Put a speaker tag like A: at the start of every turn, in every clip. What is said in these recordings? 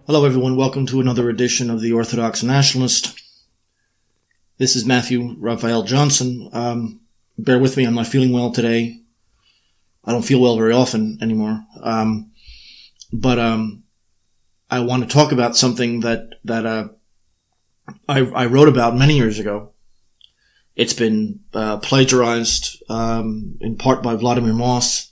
A: Hello everyone, welcome to another edition of the Orthodox Nationalist. This is Matthew Raphael Johnson. Bear with me, I'm not feeling well today. I don't feel well very often anymore. But I want to talk about something that I wrote about many years ago. It's been plagiarized in part by Vladimir Moss,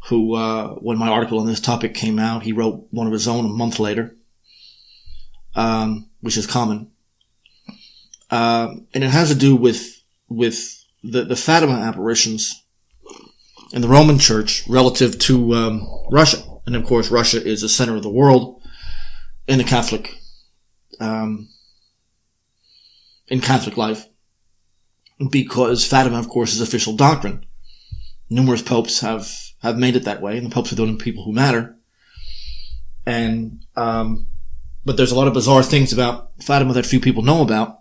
A: who, when my article on this topic came out, he wrote one of his own a month later, which is common. And it has to do with the Fatima apparitions in the Roman Church relative to Russia. And of course, Russia is the center of the world in the Catholic life, because Fatima, of course, is official doctrine. Numerous popes have made it that way, and the popes are the only people who matter. And but there's a lot of bizarre things about Fatima that few people know about.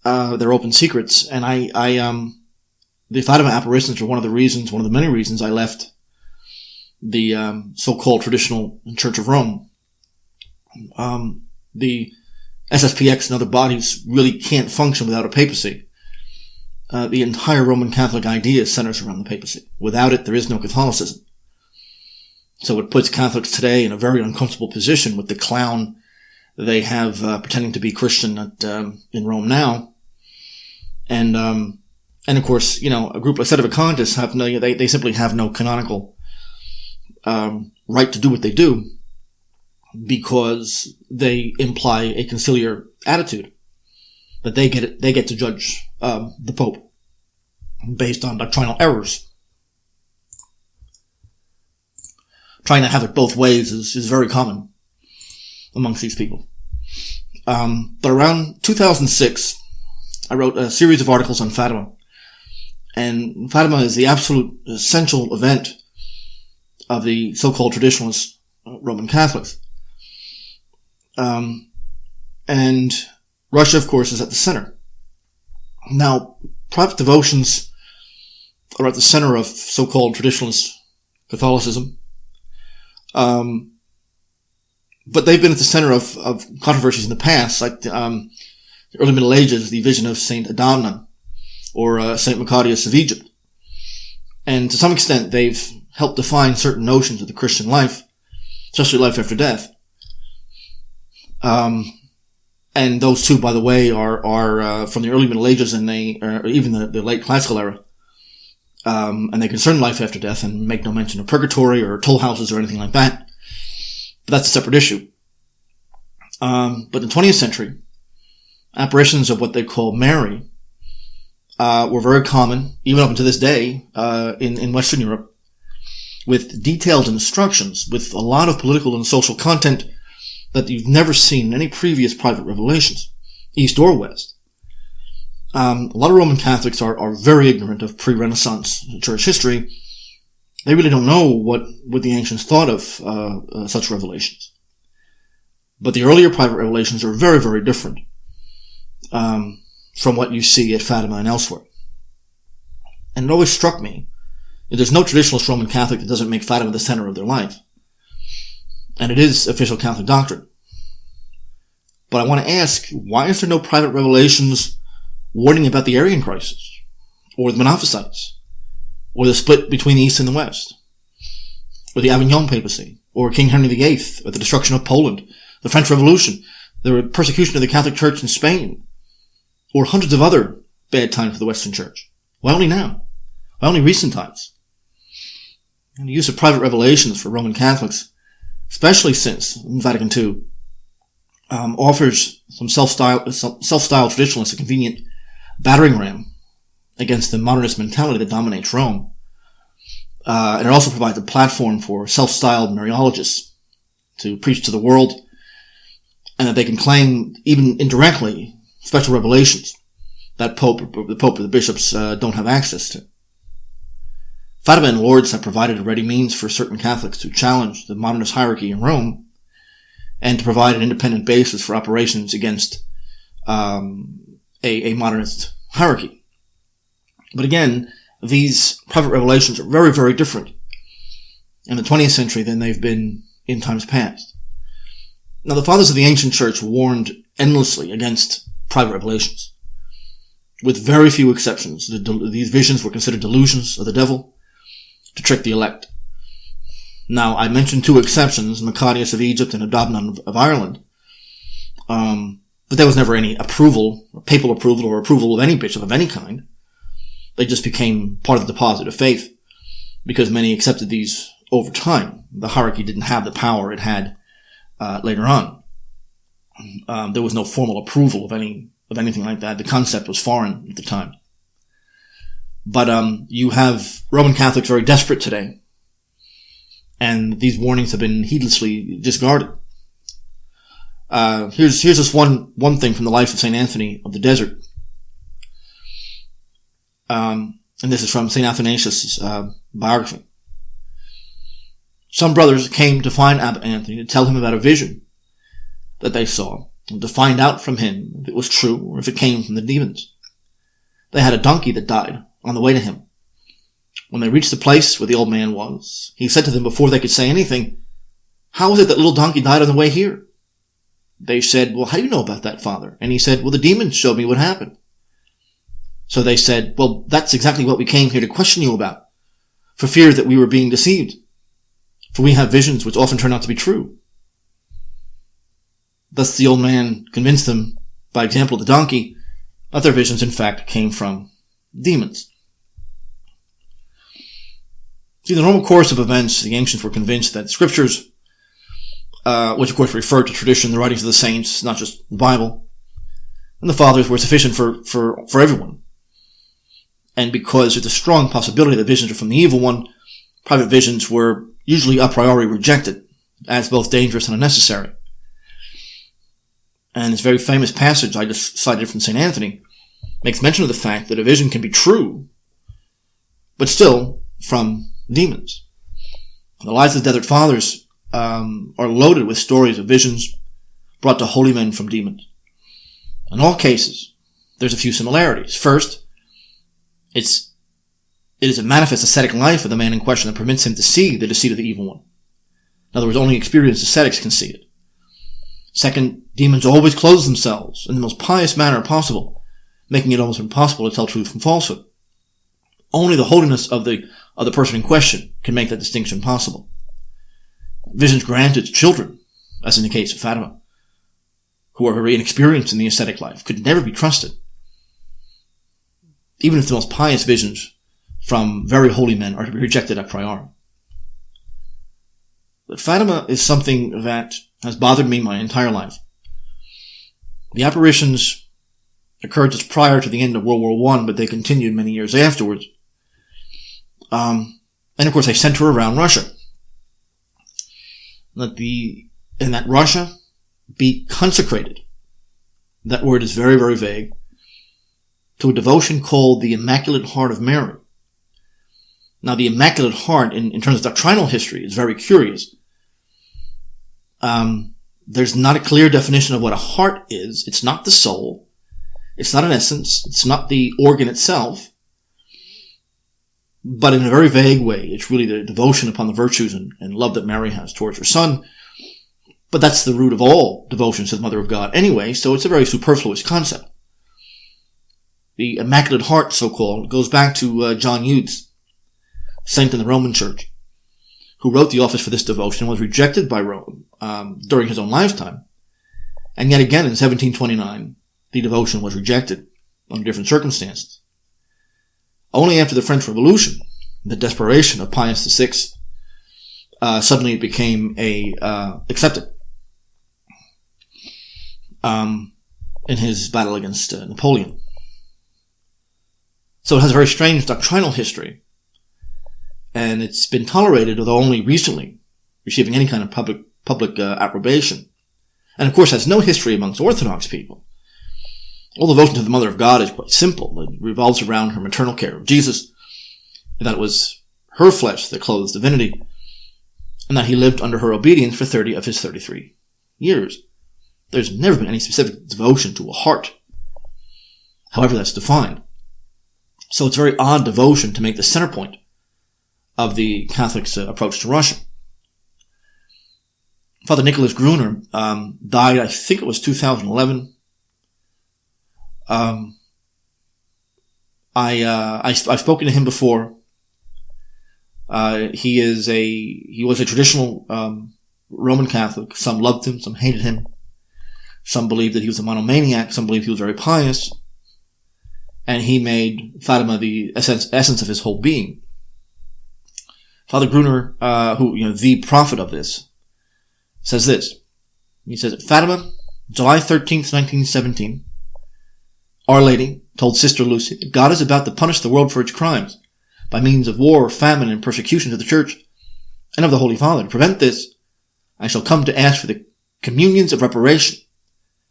A: They're open secrets, and the Fatima apparitions are one of the many reasons I left the so-called traditional Church of Rome. The SSPX and other bodies really can't function without a papacy. The entire Roman Catholic idea centers around the papacy. Without it, there is no Catholicism. So it puts Catholics today in a very uncomfortable position with the clown they have pretending to be Christian in Rome now. And of course, a set of Vacantists they simply have no canonical right to do what they do, because they imply a conciliar attitude that they get to judge the Pope based on doctrinal errors. Trying to have it both ways is very common amongst these people. But around 2006, I wrote a series of articles on Fatima. And Fatima is the absolute essential event of the so-called traditionalist Roman Catholics. And Russia, of course, is at the center. Now, private devotions are at the center of so-called traditionalist Catholicism. But they've been at the center of controversies in the past, like the early Middle Ages, the vision of Saint Adamnan, or Saint Macarius of Egypt. And to some extent, they've helped define certain notions of the Christian life, especially life after death. And those two, by the way, are from the early Middle Ages, and even the late Classical era. And they concern life after death and make no mention of purgatory or toll houses or anything like that. But that's a separate issue. But in the 20th century, apparitions of what they call Mary were very common, even up to this day, in Western Europe, with detailed instructions, with a lot of political and social content that you've never seen in any previous private revelations, East or West. A lot of Roman Catholics are very ignorant of pre-Renaissance church history. They really don't know what the ancients thought of such revelations. But the earlier private revelations are very, very different from what you see at Fatima and elsewhere. And it always struck me that there's no traditionalist Roman Catholic that doesn't make Fatima the center of their life. And it is official Catholic doctrine. But I want to ask, why is there no private revelations warning about the Arian crisis, or the Monophysites, or the split between the East and the West, or the Avignon papacy, or King Henry VIII, or the destruction of Poland, the French Revolution, the persecution of the Catholic Church in Spain, or hundreds of other bad times for the Western Church? Why only now? Why only recent times? And the use of private revelations for Roman Catholics, especially since Vatican II, offers some self-styled traditionalists a convenient battering ram against the modernist mentality that dominates Rome. And it also provides a platform for self-styled Mariologists to preach to the world, and that they can claim, even indirectly, special revelations that the Pope or the bishops don't have access to. Fatima and Lourdes have provided a ready means for certain Catholics to challenge the modernist hierarchy in Rome, and to provide an independent basis for operations against a modernist hierarchy. But again, these private revelations are very, very different in the 20th century than they've been in times past. Now, the fathers of the ancient church warned endlessly against private revelations. With very few exceptions, these visions were considered delusions of the devil to trick the elect. Now, I mentioned two exceptions, Maccabeus of Egypt and Abdabnon of Ireland. But there was never any approval, or papal approval, or approval of any bishop of any kind. They just became part of the deposit of faith, because many accepted these over time. The hierarchy didn't have the power it had later on. There was no formal approval of anything like that. The concept was foreign at the time. But you have Roman Catholics very desperate today, and these warnings have been heedlessly discarded. Here's just one thing from the life of St. Anthony of the Desert. And this is from St. Athanasius' biography. Some brothers came to find Abbot Anthony to tell him about a vision that they saw, and to find out from him if it was true or if it came from the demons. They had a donkey that died on the way to him. When they reached the place where the old man was, he said to them before they could say anything, "How is it that little donkey died on the way here?" They said, "Well, how do you know about that, Father?" And he said, "Well, the demons showed me what happened." So they said, "Well, that's exactly what we came here to question you about, for fear that we were being deceived. For we have visions which often turn out to be true." Thus the old man convinced them, by example of the donkey, that their visions in fact came from demons. See, in the normal course of events, the ancients were convinced that scriptures, which of course referred to tradition, the writings of the saints, not just the Bible, and the fathers were sufficient for everyone. And because there's a strong possibility that visions are from the evil one, private visions were usually a priori rejected as both dangerous and unnecessary. And this very famous passage I just cited from St. Anthony makes mention of the fact that a vision can be true, but still from demons. The lives of the Desert Fathers are loaded with stories of visions brought to holy men from demons. In all cases, there's a few similarities. First, it is a manifest ascetic life of the man in question that permits him to see the deceit of the evil one. In other words, only experienced ascetics can see it. Second, demons always clothe themselves in the most pious manner possible, making it almost impossible to tell truth from falsehood. Only the holiness of the person in question can make that distinction possible. Visions granted to children, as in the case of Fatima, who are very inexperienced in the ascetic life, could never be trusted, even if the most pious visions from very holy men are to be rejected a priori. But Fatima is something that has bothered me my entire life. The apparitions occurred just prior to the end of World War I, but they continued many years afterwards. And of course I sent her around Russia. And that Russia be consecrated. That word is very, very vague. To a devotion called the Immaculate Heart of Mary. Now, the Immaculate Heart, in terms of doctrinal history, is very curious. There's not a clear definition of what a heart is. It's not the soul. It's not an essence. It's not the organ itself. But in a very vague way, it's really the devotion upon the virtues and love that Mary has towards her son. But that's the root of all devotions to the Mother of God anyway, so it's a very superfluous concept. The Immaculate Heart, so-called, goes back to John Eudes, saint in the Roman Church, who wrote the office for this devotion and was rejected by Rome during his own lifetime. And yet again in 1729, the devotion was rejected under different circumstances. Only after the French Revolution, the desperation of Pius VI, suddenly it became accepted in his battle against Napoleon. So it has a very strange doctrinal history, and it's been tolerated, although only recently, receiving any kind of public approbation. And of course has no history amongst Orthodox people. All devotion to the Mother of God is quite simple. It revolves around her maternal care of Jesus, and that it was her flesh that clothes divinity, and that he lived under her obedience for 30 of his 33 years. There's never been any specific devotion to a heart, however that's defined. So it's a very odd devotion to make the center point of the Catholics' approach to Russia. Father Nicholas Gruner died, I think it was 2011. I've spoken to him before. He was a traditional Roman Catholic. Some loved him, some hated him. Some believed that he was a monomaniac. Some believed he was very pious. And he made Fatima the essence of his whole being. Father Gruner, the prophet of this, says this. He says, at Fatima, July 13th, 1917, Our Lady told Sister Lucy that God is about to punish the world for its crimes by means of war, famine, and persecution to the Church and of the Holy Father. To prevent this, I shall come to ask for the communions of reparation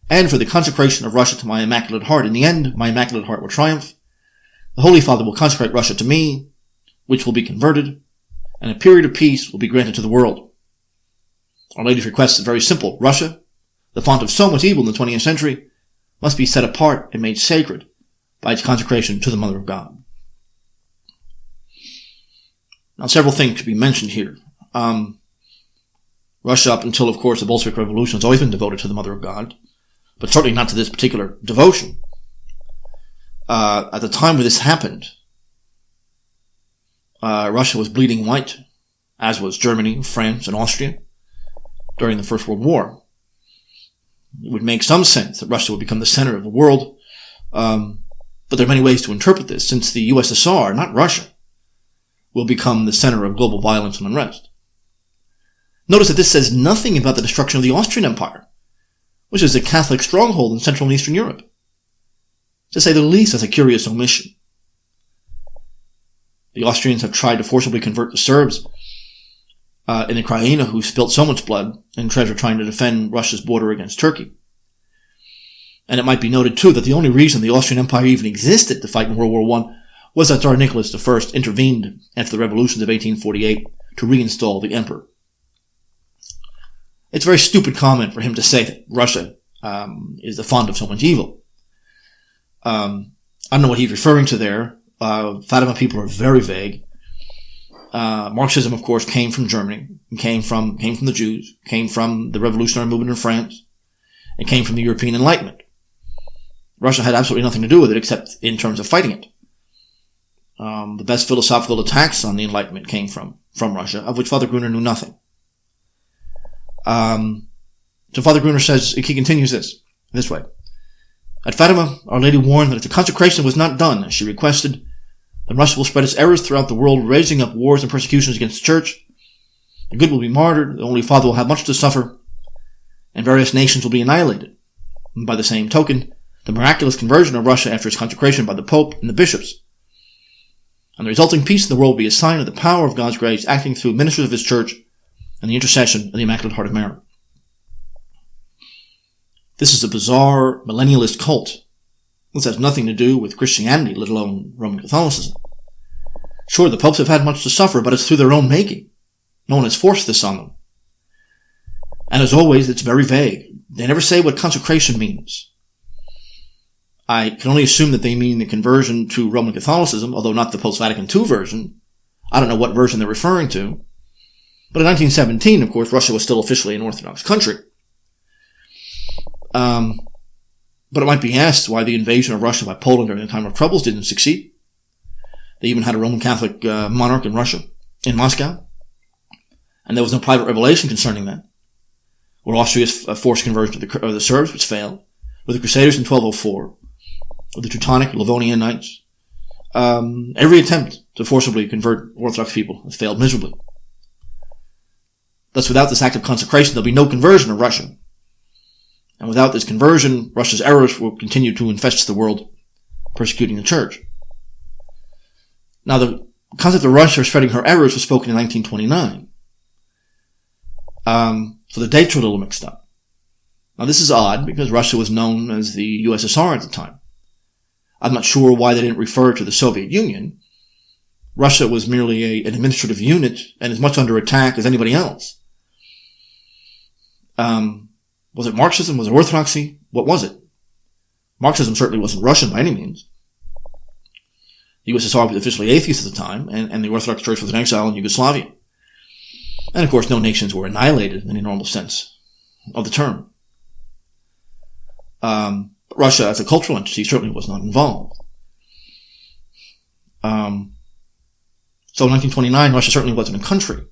A: and for the consecration of Russia to my Immaculate Heart. In the end, my Immaculate Heart will triumph. The Holy Father will consecrate Russia to me, which will be converted, and a period of peace will be granted to the world. Our Lady's request is very simple. Russia, the font of so much evil in the 20th century, must be set apart and made sacred by its consecration to the Mother of God. Now, several things to be mentioned here. Russia, up until, of course, the Bolshevik Revolution, has always been devoted to the Mother of God, but certainly not to this particular devotion. At the time where this happened, Russia was bleeding white, as was Germany, France, and Austria during the First World War. It would make some sense that Russia would become the center of the world, but there are many ways to interpret this, since the USSR, not Russia, will become the center of global violence and unrest. Notice that this says nothing about the destruction of the Austrian Empire, which is a Catholic stronghold in Central and Eastern Europe. To say the least, that's a curious omission. The Austrians have tried to forcibly convert the Serbs in the Crimea, who spilt so much blood and treasure trying to defend Russia's border against Turkey. And it might be noted, too, that the only reason the Austrian Empire even existed to fight in World War I was that Tsar Nicholas I intervened after the revolutions of 1848 to reinstall the emperor. It's a very stupid comment for him to say that Russia is the font of so much evil. I don't know what he's referring to there. Fatima people are very vague. Marxism, of course, came from Germany, came from the Jews, came from the revolutionary movement in France, and came from the European Enlightenment. Russia had absolutely nothing to do with it except in terms of fighting it. The best philosophical attacks on the Enlightenment came from Russia, of which Father Gruner knew nothing. So Father Gruner says, he continues this way. At Fatima, Our Lady warned that if the consecration was not done as she requested, then Russia will spread its errors throughout the world, raising up wars and persecutions against the Church. The good will be martyred, the Holy Father will have much to suffer, and various nations will be annihilated. And by the same token, the miraculous conversion of Russia after its consecration by the Pope and the bishops, and the resulting peace in the world will be a sign of the power of God's grace acting through ministers of His Church and the intercession of the Immaculate Heart of Mary. This is a bizarre millennialist cult. This has nothing to do with Christianity, let alone Roman Catholicism. Sure, the popes have had much to suffer, but it's through their own making. No one has forced this on them. And as always, it's very vague. They never say what consecration means. I can only assume that they mean the conversion to Roman Catholicism, although not the post-Vatican II version. I don't know what version they're referring to. But in 1917, of course, Russia was still officially an Orthodox country. But it might be asked why the invasion of Russia by Poland during the time of troubles didn't succeed. They even had a Roman Catholic monarch in Russia, in Moscow. And there was no private revelation concerning that. Or Austria's forced conversion of the Serbs, which failed. Or the Crusaders in 1204. Or the Teutonic, Livonian Knights. Every attempt to forcibly convert Orthodox people has failed miserably. Thus, without this act of consecration, there'll be no conversion of Russia. And without this conversion, Russia's errors will continue to infest the world, persecuting the Church. Now, the concept of Russia spreading her errors was spoken in 1929. So the dates are a little mixed up. Now, this is odd because Russia was known as the USSR at the time. I'm not sure why they didn't refer to the Soviet Union. Russia was merely an administrative unit and as much under attack as anybody else. Was it Marxism? Was it Orthodoxy? What was it? Marxism certainly wasn't Russian by any means. The USSR was officially atheist at the time, and the Orthodox Church was in exile in Yugoslavia. And of course, no nations were annihilated in any normal sense of the term. But Russia as a cultural entity certainly was not involved. So in 1929, Russia certainly wasn't a country.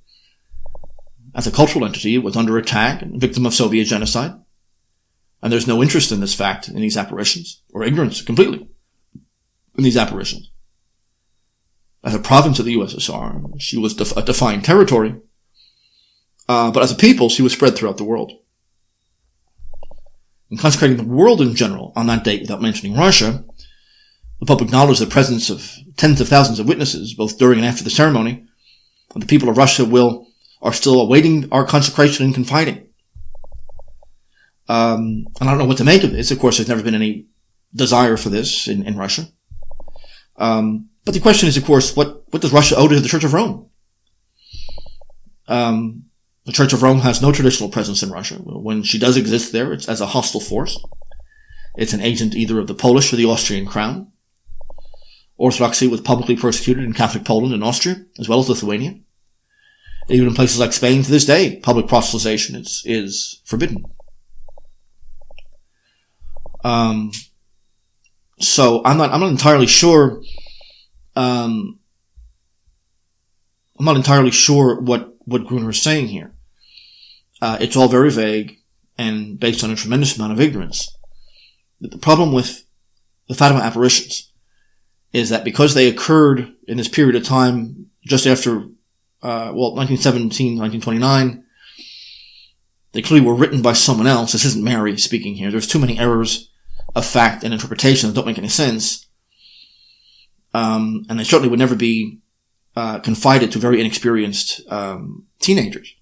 A: As a cultural entity, it was under attack and victim of Soviet genocide. And there's no interest in this fact in these apparitions, or ignorance completely in these apparitions. As a province of the USSR, she was a defined territory. But as a people, she was spread throughout the world. In consecrating the world in general on that date without mentioning Russia, the Pope acknowledged the presence of tens of thousands of witnesses, both during and after the ceremony, and the people of Russia are still awaiting our consecration and confiding. And I don't know what to make of this. Of course, there's never been any desire for this in Russia. But the question is, of course, what does Russia owe to the Church of Rome? The Church of Rome has no traditional presence in Russia. When she does exist there, it's as a hostile force. It's an agent either of the Polish or the Austrian crown. Orthodoxy was publicly persecuted in Catholic Poland and Austria, as well as Lithuania. Even in places like Spain to this day, public proselytization is forbidden. So I'm not entirely sure. I'm not entirely sure what Gruner is saying here. It's all very vague and based on a tremendous amount of ignorance. The problem with the Fatima apparitions is that because they occurred in this period of time just after, 1917, 1929, they clearly were written by someone else. This isn't Mary speaking here. There's too many errors of fact and interpretation that don't make any sense. And they certainly would never be confided to very inexperienced teenagers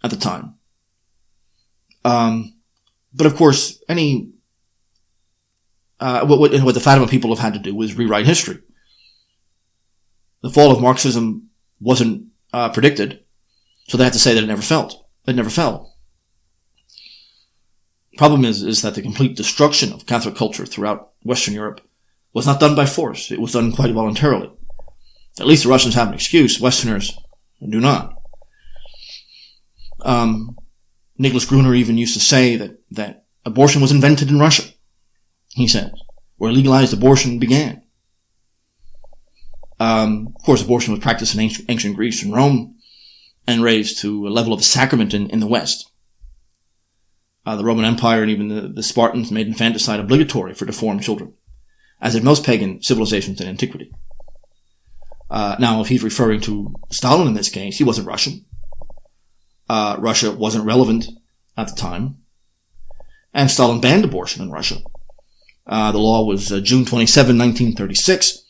A: at the time. But of course, what the Fatima people have had to do is rewrite history. The fall of Marxism wasn't predicted, so they have to say that it never fell. The problem is that the complete destruction of Catholic culture throughout Western Europe was not done by force. It was done quite voluntarily. At least the Russians have an excuse. Westerners do not. Nicholas Gruner even used to say that abortion was invented in Russia, he says, where legalized abortion began. Of course, abortion was practiced in ancient Greece and Rome and raised to a level of a sacrament in the West. The Roman Empire and even the Spartans made infanticide obligatory for deformed children, as did most pagan civilizations in antiquity. Now, if he's referring to Stalin in this case, he wasn't Russian. Russia wasn't relevant at the time. And Stalin banned abortion in Russia. The law was June 27, 1936.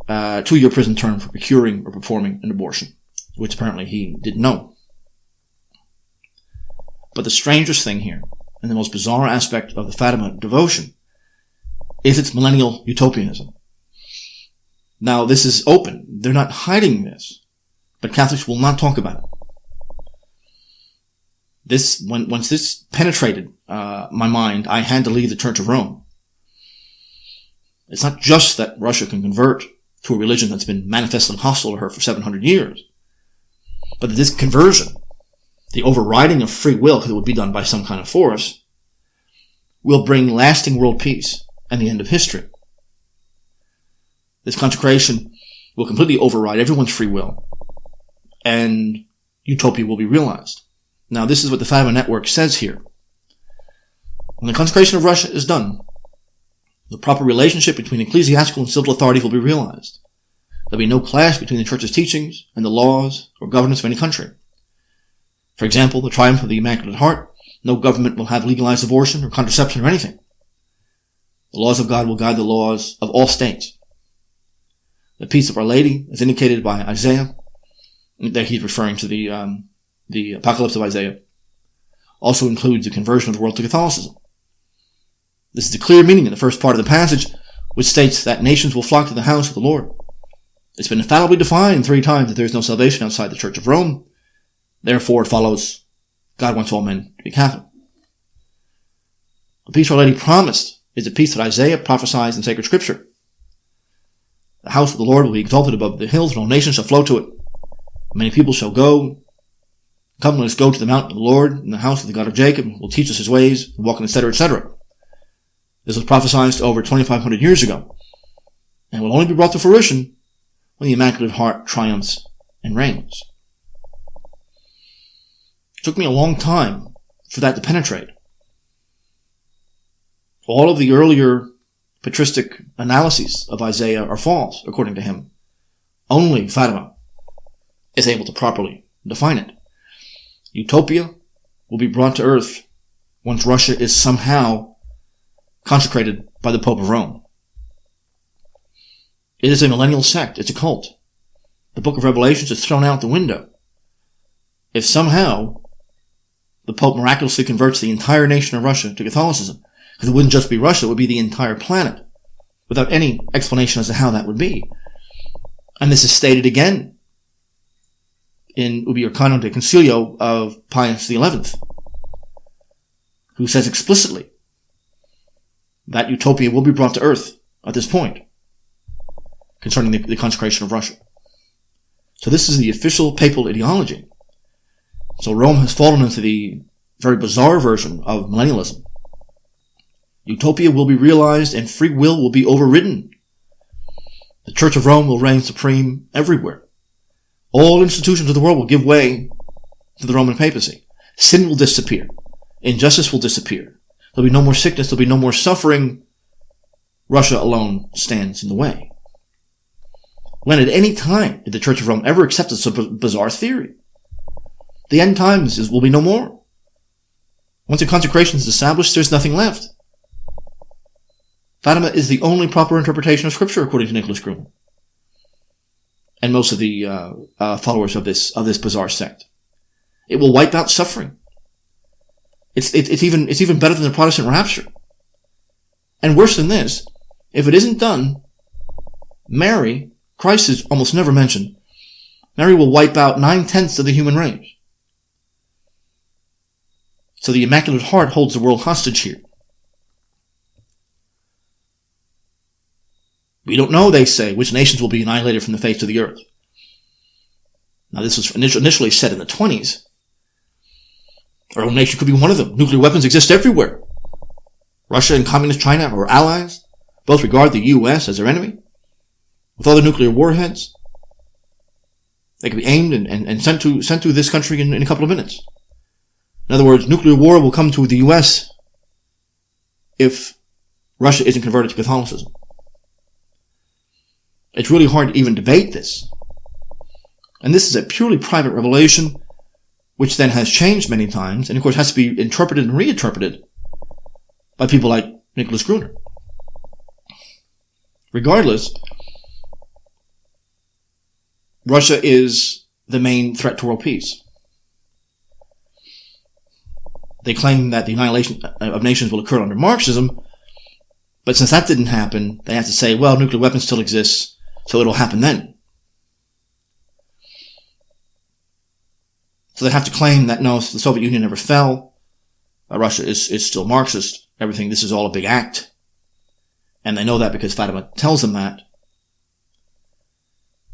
A: 2-year prison term for procuring or performing an abortion, which apparently he didn't know. But the strangest thing here, and the most bizarre aspect of the Fatima devotion, is its millennial utopianism. Now, this is open. They're not hiding this, but Catholics will not talk about it. Once this penetrated my mind, I had to leave the Church of Rome. It's not just that Russia can convert to a religion that's been manifestly hostile to her for 700 years, but that this conversion, the overriding of free will, because it would be done by some kind of force, will bring lasting world peace and the end of history. This consecration will completely override everyone's free will, and utopia will be realized. Now, this is what the Fatima Network says here. When the consecration of Russia is done, the proper relationship between ecclesiastical and civil authorities will be realized. There'll be no clash between the Church's teachings and the laws or governance of any country. For example, the triumph of the Immaculate Heart, no government will have legalized abortion or contraception or anything. The laws of God will guide the laws of all states. The peace of Our Lady, as indicated by Isaiah, there he's referring to the Apocalypse of Isaiah, also includes the conversion of the world to Catholicism. This is the clear meaning in the first part of the passage, which states that nations will flock to the house of the Lord. It's been infallibly defined 3 times that there is no salvation outside the Church of Rome. Therefore, it follows God wants all men to be Catholic. The peace Our Lady promised is the peace that Isaiah prophesies in sacred scripture. The house of the Lord will be exalted above the hills, and all nations shall flow to it. Many people shall go. Come, let us go to the mountain of the Lord, in the house of the God of Jacob, will teach us his ways, and walk in, etc., etc. This was prophesied over 2,500 years ago, and will only be brought to fruition when the Immaculate Heart triumphs and reigns. It took me a long time for that to penetrate. All of the earlier patristic analyses of Isaiah are false, according to him. Only Fatima is able to properly define it. Utopia will be brought to earth once Russia is somehow consecrated by the Pope of Rome. It is a millennial sect. It's a cult. The book of Revelations is thrown out the window. If somehow the Pope miraculously converts the entire nation of Russia to Catholicism, because it wouldn't just be Russia, it would be the entire planet, without any explanation as to how that would be. And this is stated again in Ubi Arcano de Concilio of Pius XI, who says explicitly that utopia will be brought to earth at this point concerning the consecration of Russia. So this is the official papal ideology. So Rome has fallen into the very bizarre version of millennialism. Utopia will be realized and free will will be overridden. The Church of Rome will reign supreme everywhere. All institutions of the world will give way to the Roman papacy. Sin will disappear. Injustice will disappear. There'll be no more sickness. There'll be no more suffering. Russia alone stands in the way. When at any time did the Church of Rome ever accept this bizarre theory? The end times will be no more. Once a consecration is established, there's nothing left. Fatima is the only proper interpretation of Scripture, according to Nicholas Gruner and most of the followers of this bizarre sect. It will wipe out suffering. It's even better than the Protestant rapture. And worse than this, if it isn't done, Mary, Christ is almost never mentioned, Mary will wipe out 9/10 of the human race. So the Immaculate Heart holds the world hostage here. We don't know, they say, which nations will be annihilated from the face of the earth. Now, this was initially said in the 20s. Our own nation could be one of them. Nuclear weapons exist everywhere. Russia and Communist China are allies. Both regard the U.S. as their enemy. With all the nuclear warheads, they can be aimed and sent to this country in a couple of minutes. In other words, nuclear war will come to the U.S. if Russia isn't converted to Catholicism. It's really hard to even debate this. And this is a purely private revelation, which then has changed many times, and of course has to be interpreted and reinterpreted by people like Nicholas Gruner. Regardless, Russia is the main threat to world peace. They claim that the annihilation of nations will occur under Marxism, but since that didn't happen, they have to say, well, nuclear weapons still exist, so it'll happen then. So they have to claim that no, the Soviet Union never fell, Russia is still Marxist, everything, this is all a big act. And they know that because Fatima tells them that.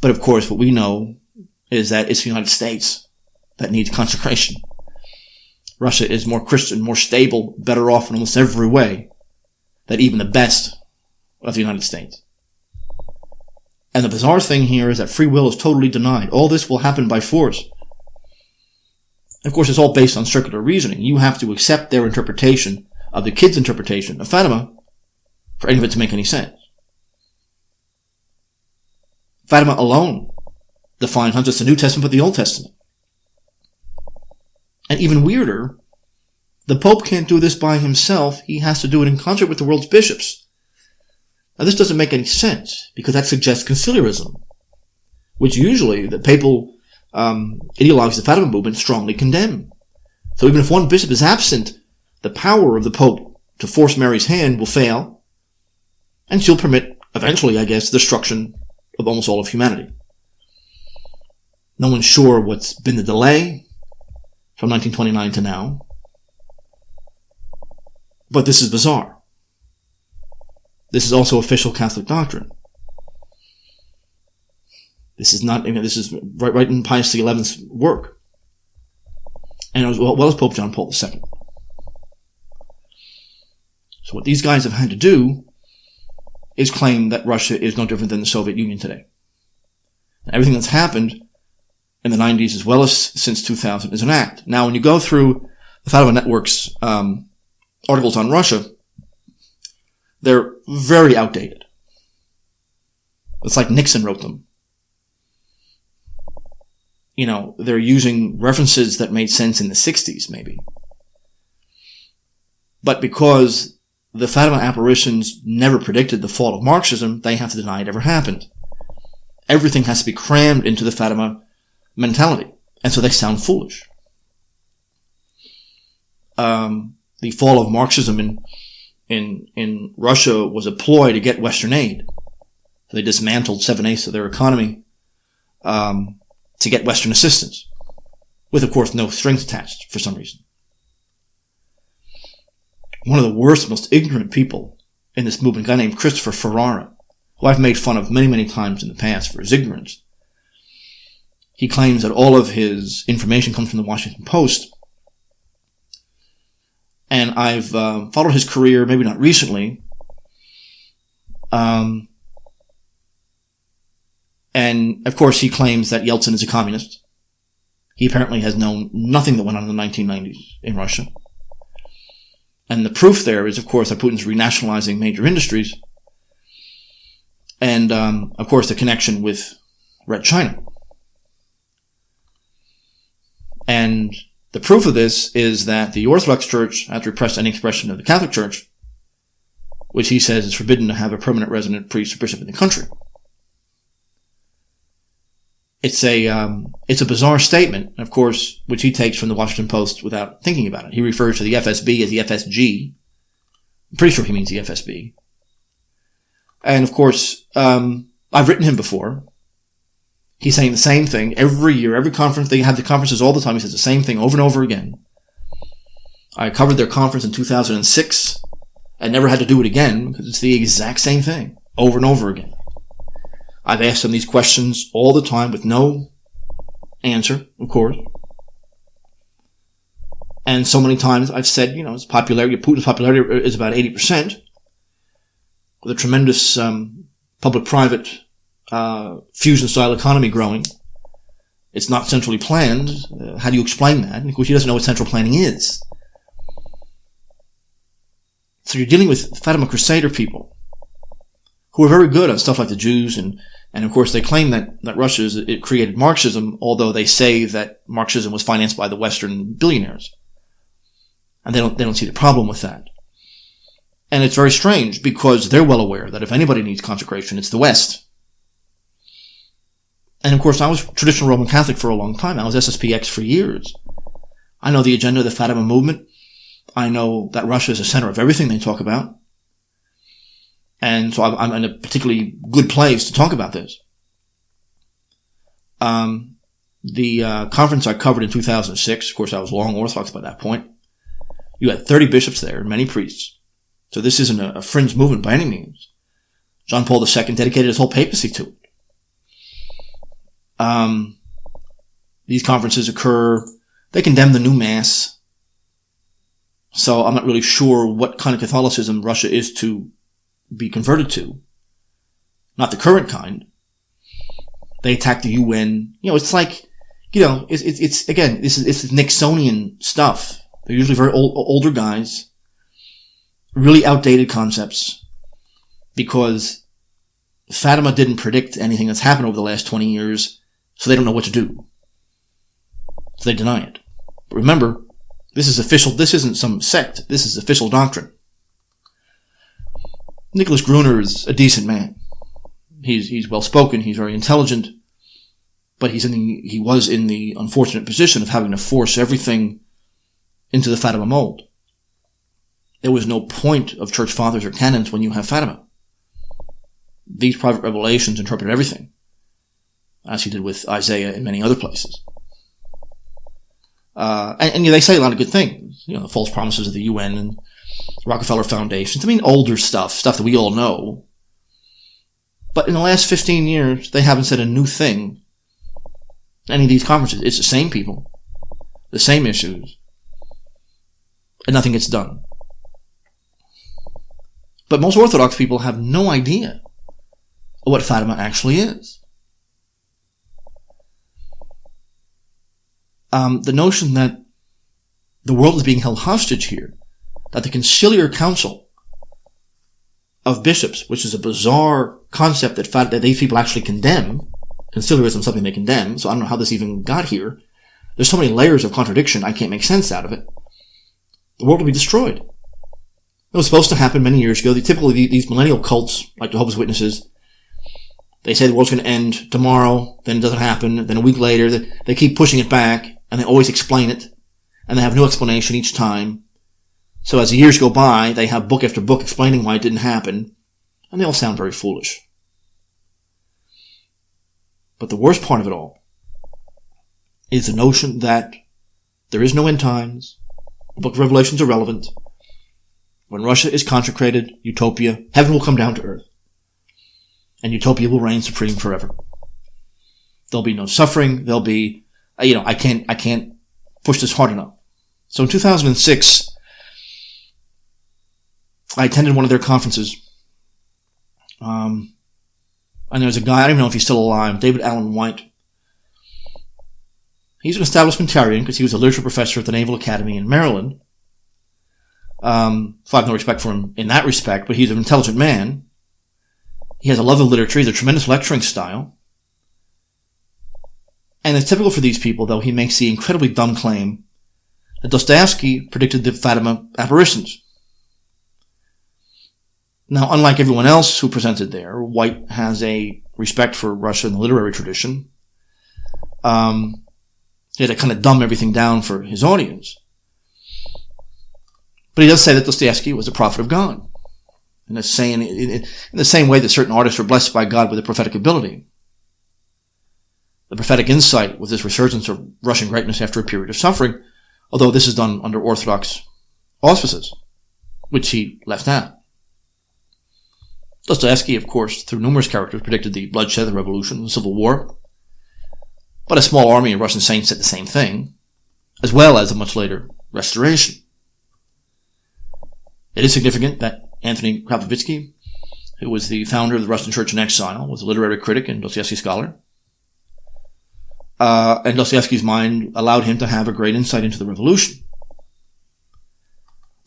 A: But of course, what we know is that it's the United States that needs consecration. Russia is more Christian, more stable, better off in almost every way than even the best of the United States. And the bizarre thing here is that free will is totally denied. All this will happen by force. Of course, it's all based on circular reasoning. You have to accept their interpretation of the kid's interpretation of Fatima for any of it to make any sense. Fatima alone defines not just the New Testament, but the Old Testament. And even weirder, the Pope can't do this by himself. He has to do it in concert with the world's bishops. Now, this doesn't make any sense, because that suggests conciliarism, which usually the papal ideologues of the Fatima movement strongly condemn. So even if one bishop is absent, the power of the Pope to force Mary's hand will fail, and she'll permit, eventually, I guess, the destruction of almost all of humanity. No one's sure what's been the delay from 1929 to now, but this is bizarre. This is also official Catholic doctrine. This is not, this is right in Pius XI's work. And as well as Pope John Paul II. So what these guys have had to do is claim that Russia is no different than the Soviet Union today. And everything that's happened in the 90s as well as since 2000 is an act. Now, when you go through the Fatima Network's articles on Russia, they're very outdated. It's like Nixon wrote them. They're using references that made sense in the 60s, maybe. But because the Fatima apparitions never predicted the fall of Marxism, they have to deny it ever happened. Everything has to be crammed into the Fatima mentality. And so they sound foolish. The fall of Marxism in Russia was a ploy to get Western aid. So they dismantled 7/8 of their economy to get Western assistance, with, of course, no strings attached for some reason. One of the worst, most ignorant people in this movement, a guy named Christopher Ferrara, who I've made fun of many, many times in the past for his ignorance. He claims that all of his information comes from the Washington Post. And I've followed his career, maybe not recently. And, of course, he claims that Yeltsin is a communist. He apparently has known nothing that went on in the 1990s in Russia. And the proof there is, of course, that Putin's renationalizing major industries. And, of course, the connection with Red China. And the proof of this is that the Orthodox Church has repressed any expression of the Catholic Church, which he says is forbidden to have a permanent resident priest or bishop in the country. It's a bizarre statement, of course, which he takes from the Washington Post without thinking about it. He refers to the FSB as the FSG. I'm pretty sure he means the FSB. And, of course, I've written him before. He's saying the same thing every year, every conference. They have the conferences all the time. He says the same thing over and over again. I covered their conference in 2006 and never had to do it again because it's the exact same thing over and over again. I've asked them these questions all the time with no answer, of course. And so many times I've said, his popularity, Putin's popularity is about 80%, with a tremendous public-private fusion-style economy growing. It's not centrally planned. How do you explain that? And of course, he doesn't know what central planning is. So you're dealing with Fatima Crusader people who are very good on stuff like the Jews, and of course they claim that Russia it created Marxism, although they say that Marxism was financed by the Western billionaires. And they don't see the problem with that. And it's very strange because they're well aware that if anybody needs consecration, it's the West. And of course I was traditional Roman Catholic for a long time. I was SSPX for years. I know the agenda of the Fatima movement. I know that Russia is the center of everything they talk about. And so I'm in a particularly good place to talk about this. The conference I covered in 2006, of course I was long Orthodox by that point. You had 30 bishops there and many priests. So this isn't a fringe movement by any means. John Paul II dedicated his whole papacy to it. These conferences occur, they condemn the new Mass. So I'm not really sure what kind of Catholicism Russia is to be converted to. Not the current kind. They attack the UN. It's like, it's again, it's Nixonian stuff. They're usually very older guys. Really outdated concepts. Because Fatima didn't predict anything that's happened over the last 20 years, so they don't know what to do. So they deny it. But remember, this is official, this isn't some sect, this is official doctrine. Nicholas Gruner is a decent man. He's well spoken, he's very intelligent, but he was in the unfortunate position of having to force everything into the Fatima mold. There was no point of church fathers or canons when you have Fatima. These private revelations interpret everything, as he did with Isaiah and many other places. And they say a lot of good things. The false promises of the UN and Rockefeller Foundations. Older stuff that we all know. But in the last 15 years, they haven't said a new thing in any of these conferences. It's the same people, the same issues, and nothing gets done. But most Orthodox people have no idea what Fatima actually is. The notion that the world is being held hostage here, that the conciliar council of bishops, which is a bizarre concept that these people actually condemn. Conciliarism is something they condemn, so I don't know how this even got here. There's so many layers of contradiction, I can't make sense out of it. The world will be destroyed. It was supposed to happen many years ago. Typically, these millennial cults, like Jehovah's Witnesses, they say the world's going to end tomorrow, then it doesn't happen, then a week later, they keep pushing it back, and they always explain it, and they have no explanation each time. So as the years go by, they have book after book explaining why it didn't happen, and they all sound very foolish. But the worst part of it all is the notion that there is no end times, the book of Revelation is irrelevant. When Russia is consecrated, utopia, heaven will come down to earth, and utopia will reign supreme forever. There'll be no suffering, there'll be, I can't push this hard enough. So in 2006, I attended one of their conferences. And there was a guy, I don't even know if he's still alive, David Allen White. He's an establishmentarian because he was a literature professor at the Naval Academy in Maryland. So I have no respect for him in that respect, but he's an intelligent man. He has a love of literature. He has a tremendous lecturing style. And it's typical for these people, though, he makes the incredibly dumb claim that Dostoevsky predicted the Fatima apparitions. Now, unlike everyone else who presented there, White has a respect for Russia and the literary tradition. He had to kind of dumb everything down for his audience. But he does say that Dostoevsky was a prophet of God. In the same way that certain artists were blessed by God with a prophetic ability. The prophetic insight was this resurgence of Russian greatness after a period of suffering, although this is done under Orthodox auspices, which he left out. Dostoevsky, of course, through numerous characters, predicted the bloodshed, the revolution, the civil war. But a small army of Russian saints said the same thing, as well as a much later restoration. It is significant that Anthony Krapavitsky, who was the founder of the Russian Church in Exile, was a literary critic and Dostoevsky scholar. And Dostoevsky's mind allowed him to have a great insight into the revolution.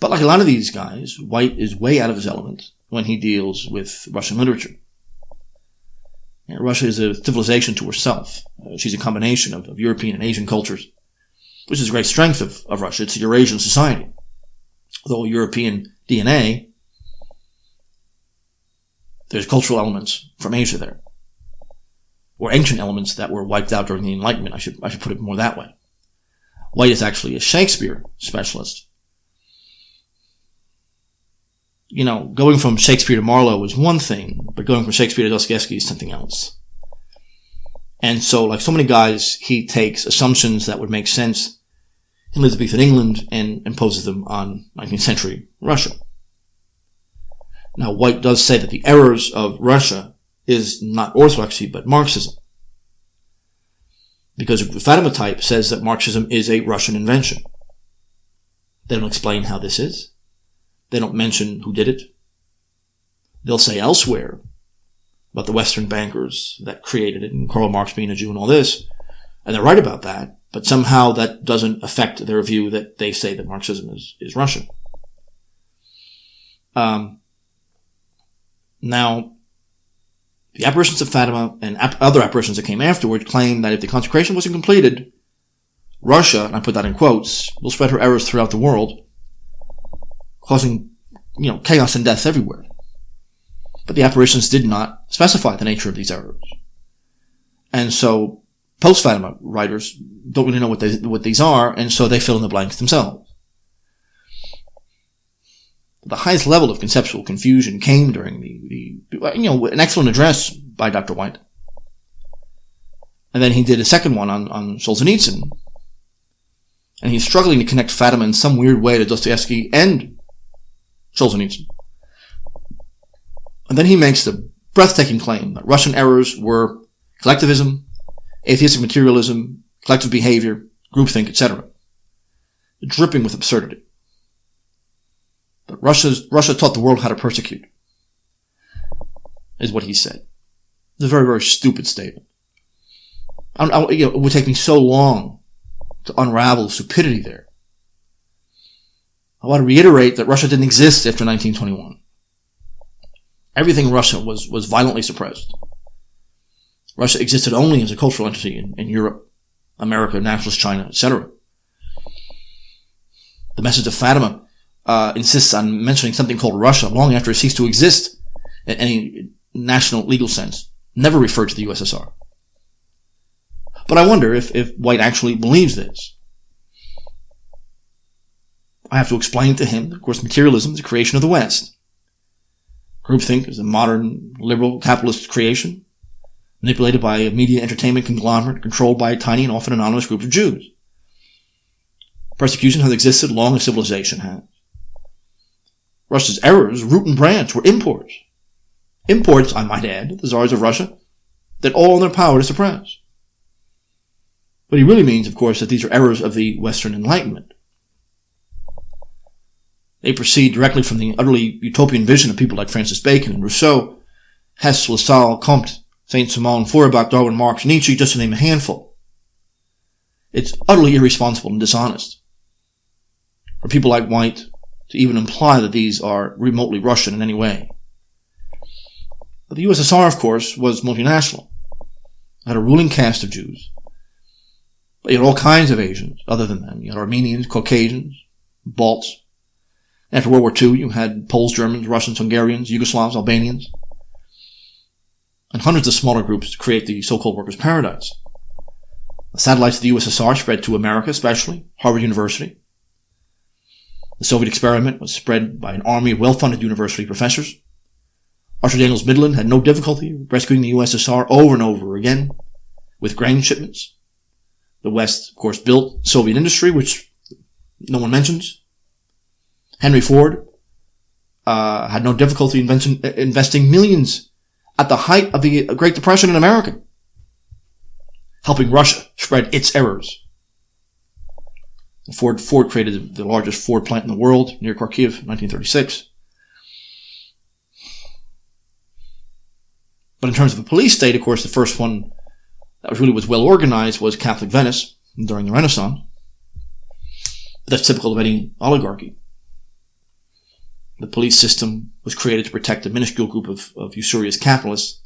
A: But like a lot of these guys, White is way out of his element when he deals with Russian literature. Russia is a civilization to herself. She's a combination of European and Asian cultures, which is a great strength of Russia. It's a Eurasian society. Although European DNA, there's cultural elements from Asia there. Or ancient elements that were wiped out during the Enlightenment. I should put it more that way. White is actually a Shakespeare specialist. Going from Shakespeare to Marlowe is one thing, but going from Shakespeare to Dostoevsky is something else. And so, like so many guys, he takes assumptions that would make sense in Elizabethan England and imposes them on 19th century Russia. Now, White does say that the errors of Russia is not orthodoxy, but Marxism. Because the Fatima type says that Marxism is a Russian invention. They don't explain how this is. They don't mention who did it. They'll say elsewhere about the Western bankers that created it and Karl Marx being a Jew and all this. And they're right about that, but somehow that doesn't affect their view that they say that Marxism is Russian. Now, the apparitions of Fatima and other apparitions that came afterward claim that if the consecration wasn't completed, Russia, and I put that in quotes, will spread her errors throughout the world, causing, chaos and death everywhere. But the apparitions did not specify the nature of these errors. And so, post-Fatima writers don't really know what these are, and so they fill in the blanks themselves. The highest level of conceptual confusion came during an excellent address by Dr. White. And then he did a second one on Solzhenitsyn. And he's struggling to connect Fatima in some weird way to Dostoevsky and Solzhenitsyn. And then he makes the breathtaking claim that Russian errors were collectivism, atheistic materialism, collective behavior, groupthink, etc. Dripping with absurdity. But Russia taught the world how to persecute, is what he said. It's a very, very stupid statement. It would take me so long to unravel stupidity there. I want to reiterate that Russia didn't exist after 1921. Everything in Russia was violently suppressed. Russia existed only as a cultural entity in Europe, America, nationalist China, etc. The message of Fatima insists on mentioning something called Russia long after it ceased to exist in any national legal sense, never referred to the USSR. But I wonder if White actually believes this. I have to explain to him that, of course, materialism is a creation of the West. Groupthink is a modern, liberal, capitalist creation, manipulated by a media entertainment conglomerate controlled by a tiny and often anonymous group of Jews. Persecution has existed long as civilization has. Russia's errors, root and branch, were imports. Imports, I might add, the czars of Russia, did all in their power to suppress. But he really means, of course, that these are errors of the Western Enlightenment. They proceed directly from the utterly utopian vision of people like Francis Bacon and Rousseau, Hess, Lassalle, Comte, Saint-Simon, Feuerbach, Darwin, Marx, Nietzsche, just to name a handful. It's utterly irresponsible and dishonest for people like White to even imply that these are remotely Russian in any way. But the USSR, of course, was multinational. It had a ruling caste of Jews. But you had all kinds of Asians other than them. You had Armenians, Caucasians, Balts. After World War II, you had Poles, Germans, Russians, Hungarians, Yugoslavs, Albanians, and hundreds of smaller groups to create the so-called workers' paradise. The satellites of the USSR spread to America, especially Harvard University. The Soviet experiment was spread by an army of well-funded university professors. Archer Daniels Midland had no difficulty rescuing the USSR over and over again with grain shipments. The West, of course, built Soviet industry, which no one mentions. Henry Ford had no difficulty investing millions at the height of the Great Depression in America, helping Russia spread its errors. Ford created the largest Ford plant in the world near Kharkiv in 1936. But in terms of a police state, of course, the first one that really was well organized was Catholic Venice during the Renaissance. But that's typical of any oligarchy. The police system was created to protect a minuscule group of usurious capitalists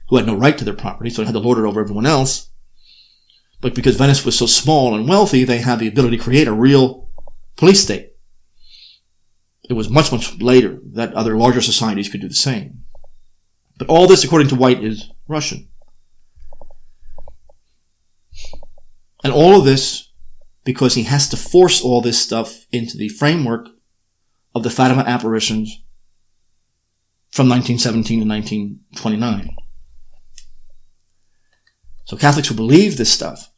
A: who had no right to their property, so they had to lord it over everyone else. But because Venice was so small and wealthy, they had the ability to create a real police state. It was much, much later that other larger societies could do the same. But all this, according to White, is Russian. And all of this because he has to force all this stuff into the framework of the Fatima apparitions from 1917 to 1929. So Catholics who believe this stuff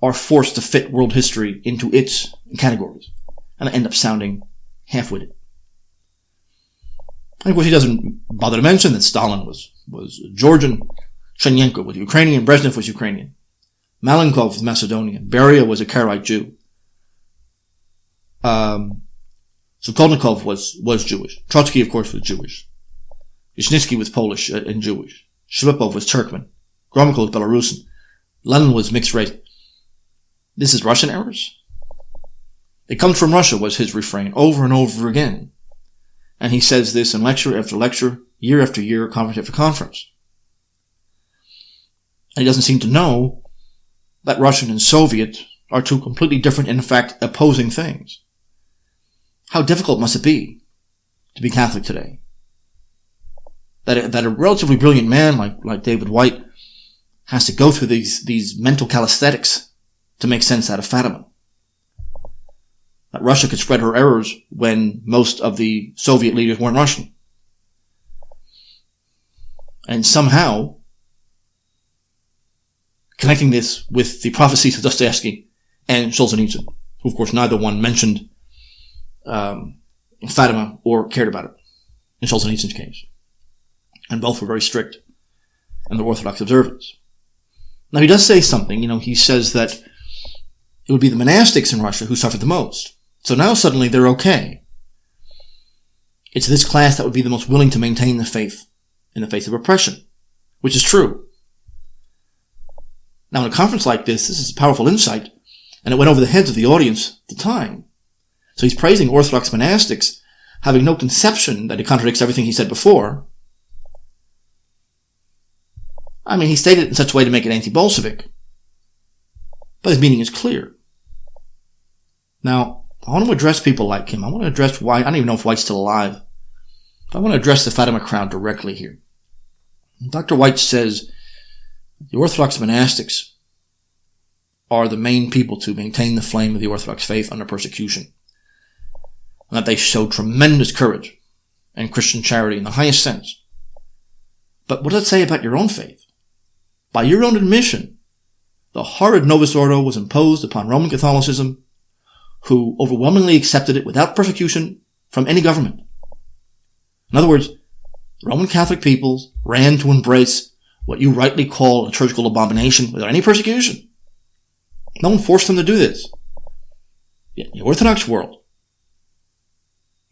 A: are forced to fit world history into its categories and end up sounding half-witted. And of course he doesn't bother to mention that Stalin was Georgian, Chernenko was Ukrainian, Brezhnev was Ukrainian, Malenkov was Macedonian, Beria was a Karaite Jew, Sokolnikov was Jewish, Trotsky of course was Jewish, Yashnitsky was Polish and Jewish, Shvipov was Turkmen, Gromyko was Belarusian, Lenin was mixed race. This is Russian errors? It comes from Russia was his refrain over and over again. And he says this in lecture after lecture, year after year, conference after conference. And he doesn't seem to know that Russian and Soviet are two completely different, in fact, opposing things. How difficult must it be to be Catholic today? That a relatively brilliant man like David White has to go through these mental calisthenics to make sense out of Fatima. That Russia could spread her errors when most of the Soviet leaders weren't Russian. And somehow, connecting this with the prophecies of Dostoevsky and Solzhenitsyn, who of course neither one mentioned Fatima or cared about it, in Solzhenitsyn's case. and both were very strict in their Orthodox observance. Now he does say something, he says that it would be the monastics in Russia who suffered the most. So now suddenly they're okay. It's this class that would be the most willing to maintain the faith in the face of oppression, which is true. Now in a conference like this is a powerful insight, and it went over the heads of the audience at the time. So he's praising Orthodox monastics, having no conception that it contradicts everything he said before. I mean, he stated it in such a way to make it anti-Bolshevik, but his meaning is clear. Now, I want to address people like him. I want to address White. I don't even know if White's still alive. But I want to address the Fatima crowd directly here. Dr. White says the Orthodox monastics are the main people to maintain the flame of the Orthodox faith under persecution, and that they show tremendous courage and Christian charity in the highest sense. But what does it say about your own faith? By your own admission, the horrid Novus Ordo was imposed upon Roman Catholicism, who overwhelmingly accepted it without persecution from any government. In other words, Roman Catholic peoples ran to embrace what you rightly call a liturgical abomination without any persecution. No one forced them to do this. Yet in the Orthodox world,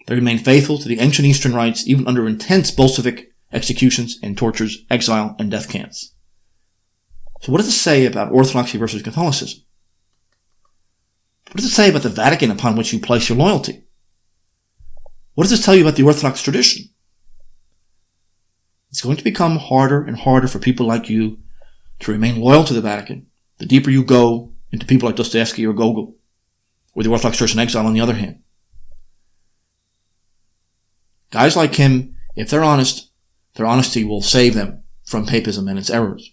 A: they remained faithful to the ancient Eastern rites even under intense Bolshevik executions and tortures, exile, and death camps. So what does it say about Orthodoxy versus Catholicism? What does it say about the Vatican upon which you place your loyalty? What does this tell you about the Orthodox tradition? It's going to become harder and harder for people like you to remain loyal to the Vatican, the deeper you go into people like Dostoevsky or Gogol, or the Orthodox Church in exile on the other hand. Guys like him, if they're honest, their honesty will save them from papism and its errors.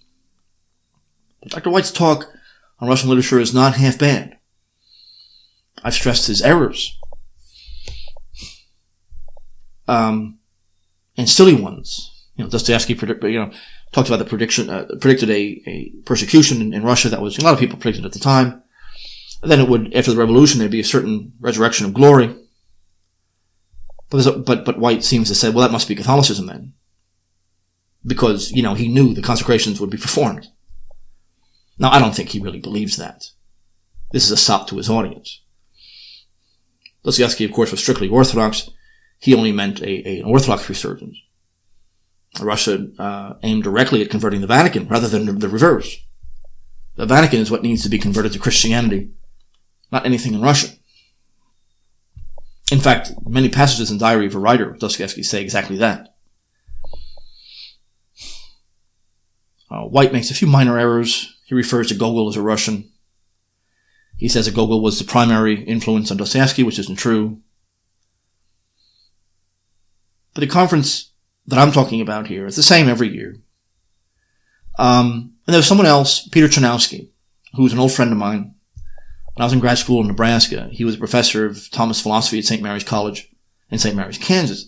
A: But Dr. White's talk on Russian literature is not half bad. I've stressed his errors, and silly ones. Dostoevsky talked about the predicted a persecution in Russia that was a lot of people predicted at the time. And then it would, after the revolution, there'd be a certain resurrection of glory. But White seems to say, well, that must be Catholicism then, because he knew the consecrations would be performed. Now, I don't think he really believes that. This is a sop to his audience. Dostoevsky, of course, was strictly Orthodox. He only meant an Orthodox resurgence. Russia aimed directly at converting the Vatican rather than the reverse. The Vatican is what needs to be converted to Christianity, not anything in Russia. In fact, many passages in Diary of a Writer of Dostoevsky say exactly that. White makes a few minor errors. He refers to Gogol as a Russian. He says that Gogol was the primary influence on Dostoevsky, which isn't true. But the conference that I'm talking about here is the same every year. And there's someone else, Peter Chanowski, who's an old friend of mine. When I was in grad school in Nebraska, he was a professor of Thomas philosophy at St. Mary's College in St. Mary's, Kansas,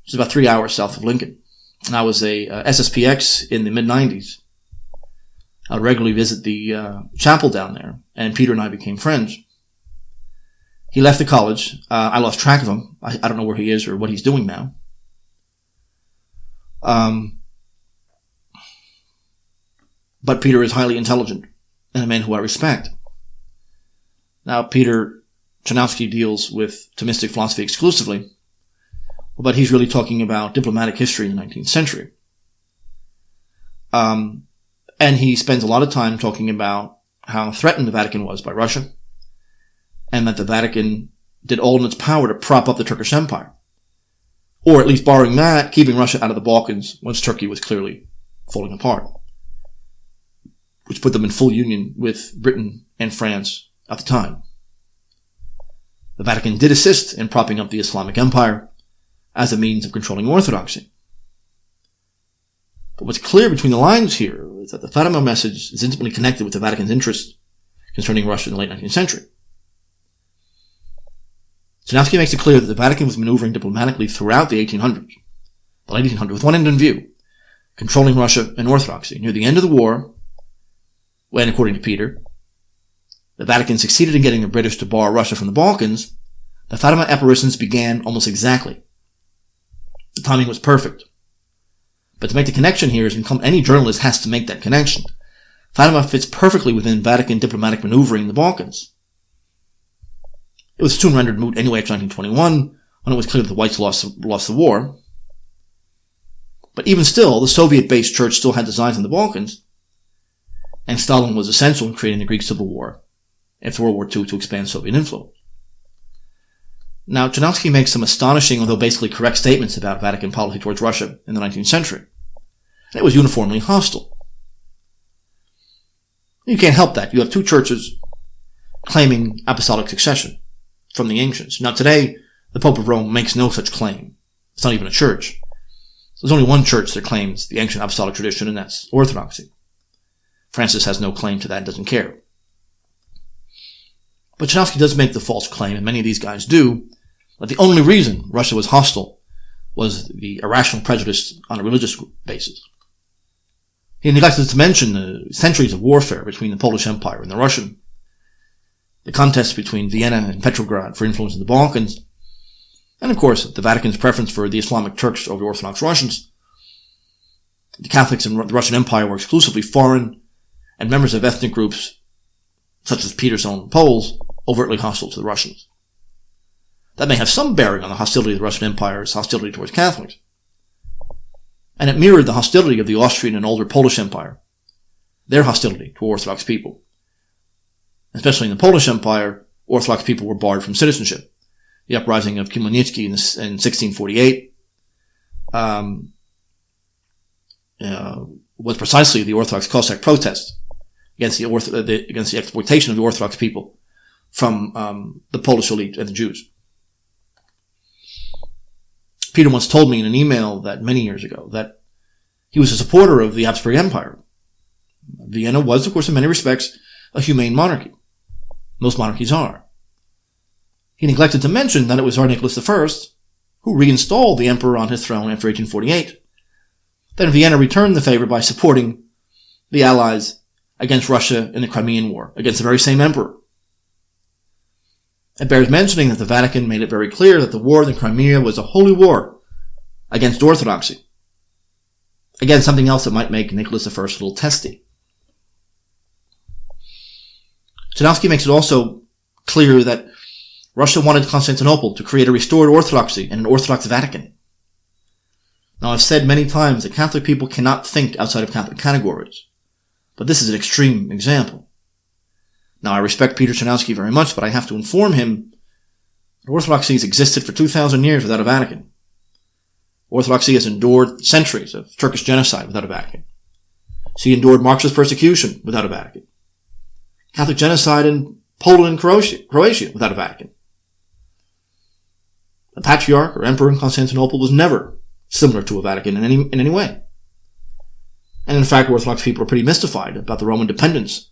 A: which is about 3 hours south of Lincoln. And I was a SSPX in the mid-90s. I would regularly visit the chapel down there, and Peter and I became friends. He left the college. I lost track of him. I don't know where he is or what he's doing now. But Peter is highly intelligent and a man who I respect. Now, Peter Chanowski deals with Thomistic philosophy exclusively, but he's really talking about diplomatic history in the 19th century. And he spends a lot of time talking about how threatened the Vatican was by Russia, and that the Vatican did all in its power to prop up the Turkish Empire. Or at least barring that, keeping Russia out of the Balkans once Turkey was clearly falling apart, which put them in full union with Britain and France at the time. The Vatican did assist in propping up the Islamic Empire as a means of controlling Orthodoxy. But what's clear between the lines here is that the Fatima message is intimately connected with the Vatican's interests concerning Russia in the late 19th century. Chanowski makes it clear that the Vatican was maneuvering diplomatically throughout the 1800s, the late 1800s, with one end in view, controlling Russia and Orthodoxy. Near the end of the war, when, according to Peter, the Vatican succeeded in getting the British to bar Russia from the Balkans, the Fatima apparitions began almost exactly. The timing was perfect. But to make the connection here is any journalist has to make that connection. Fatima fits perfectly within Vatican diplomatic maneuvering in the Balkans. It was soon rendered moot anyway after 1921, when it was clear that the Whites lost the war. But even still, the Soviet-based church still had designs in the Balkans, and Stalin was essential in creating the Greek Civil War after World War II to expand Soviet influence. Now, Janowski makes some astonishing, although basically correct statements about Vatican policy towards Russia in the 19th century. And it was uniformly hostile. You can't help that. You have two churches claiming apostolic succession from the ancients. Now, today, the Pope of Rome makes no such claim. It's not even a church. There's only one church that claims the ancient apostolic tradition, and that's Orthodoxy. Francis has no claim to that and doesn't care. But Janowski does make the false claim, and many of these guys do, that the only reason Russia was hostile was the irrational prejudice on a religious basis. He neglected to mention the centuries of warfare between the Polish Empire and the Russian, the contest between Vienna and Petrograd for influence in the Balkans, and of course the Vatican's preference for the Islamic Turks over the Orthodox Russians. The Catholics in the Russian Empire were exclusively foreign, and members of ethnic groups, such as Peter's own Poles, overtly hostile to the Russians. That may have some bearing on the hostility of the Russian Empire's hostility towards Catholics. And it mirrored the hostility of the Austrian and older Polish Empire, their hostility to Orthodox people. Especially in the Polish Empire, Orthodox people were barred from citizenship. The uprising of Khmelnytsky in 1648 was precisely the Orthodox Cossack protest against the exploitation of the Orthodox people from the Polish elite and the Jews. Peter once told me in an email that many years ago that he was a supporter of the Habsburg Empire. Vienna was, of course, in many respects, a humane monarchy. Most monarchies are. He neglected to mention that it was Tsar Nicholas I who reinstalled the emperor on his throne after 1848. Then Vienna returned the favor by supporting the Allies against Russia in the Crimean War, against the very same emperor. It bears mentioning that the Vatican made it very clear that the war in the Crimea was a holy war against orthodoxy. Again, something else that might make Nicholas I a little testy. Janowski makes it also clear that Russia wanted Constantinople to create a restored orthodoxy and an Orthodox Vatican. Now, I've said many times that Catholic people cannot think outside of Catholic categories, but this is an extreme example. Now, I respect Peter Janowski very much, but I have to inform him that Orthodoxy has existed for 2,000 years without a Vatican. Orthodoxy has endured centuries of Turkish genocide without a Vatican. She endured Marxist persecution without a Vatican. Catholic genocide in Poland and Croatia without a Vatican. The Patriarch or Emperor in Constantinople was never similar to a Vatican in any way. And in fact, Orthodox people are pretty mystified about the Roman dependence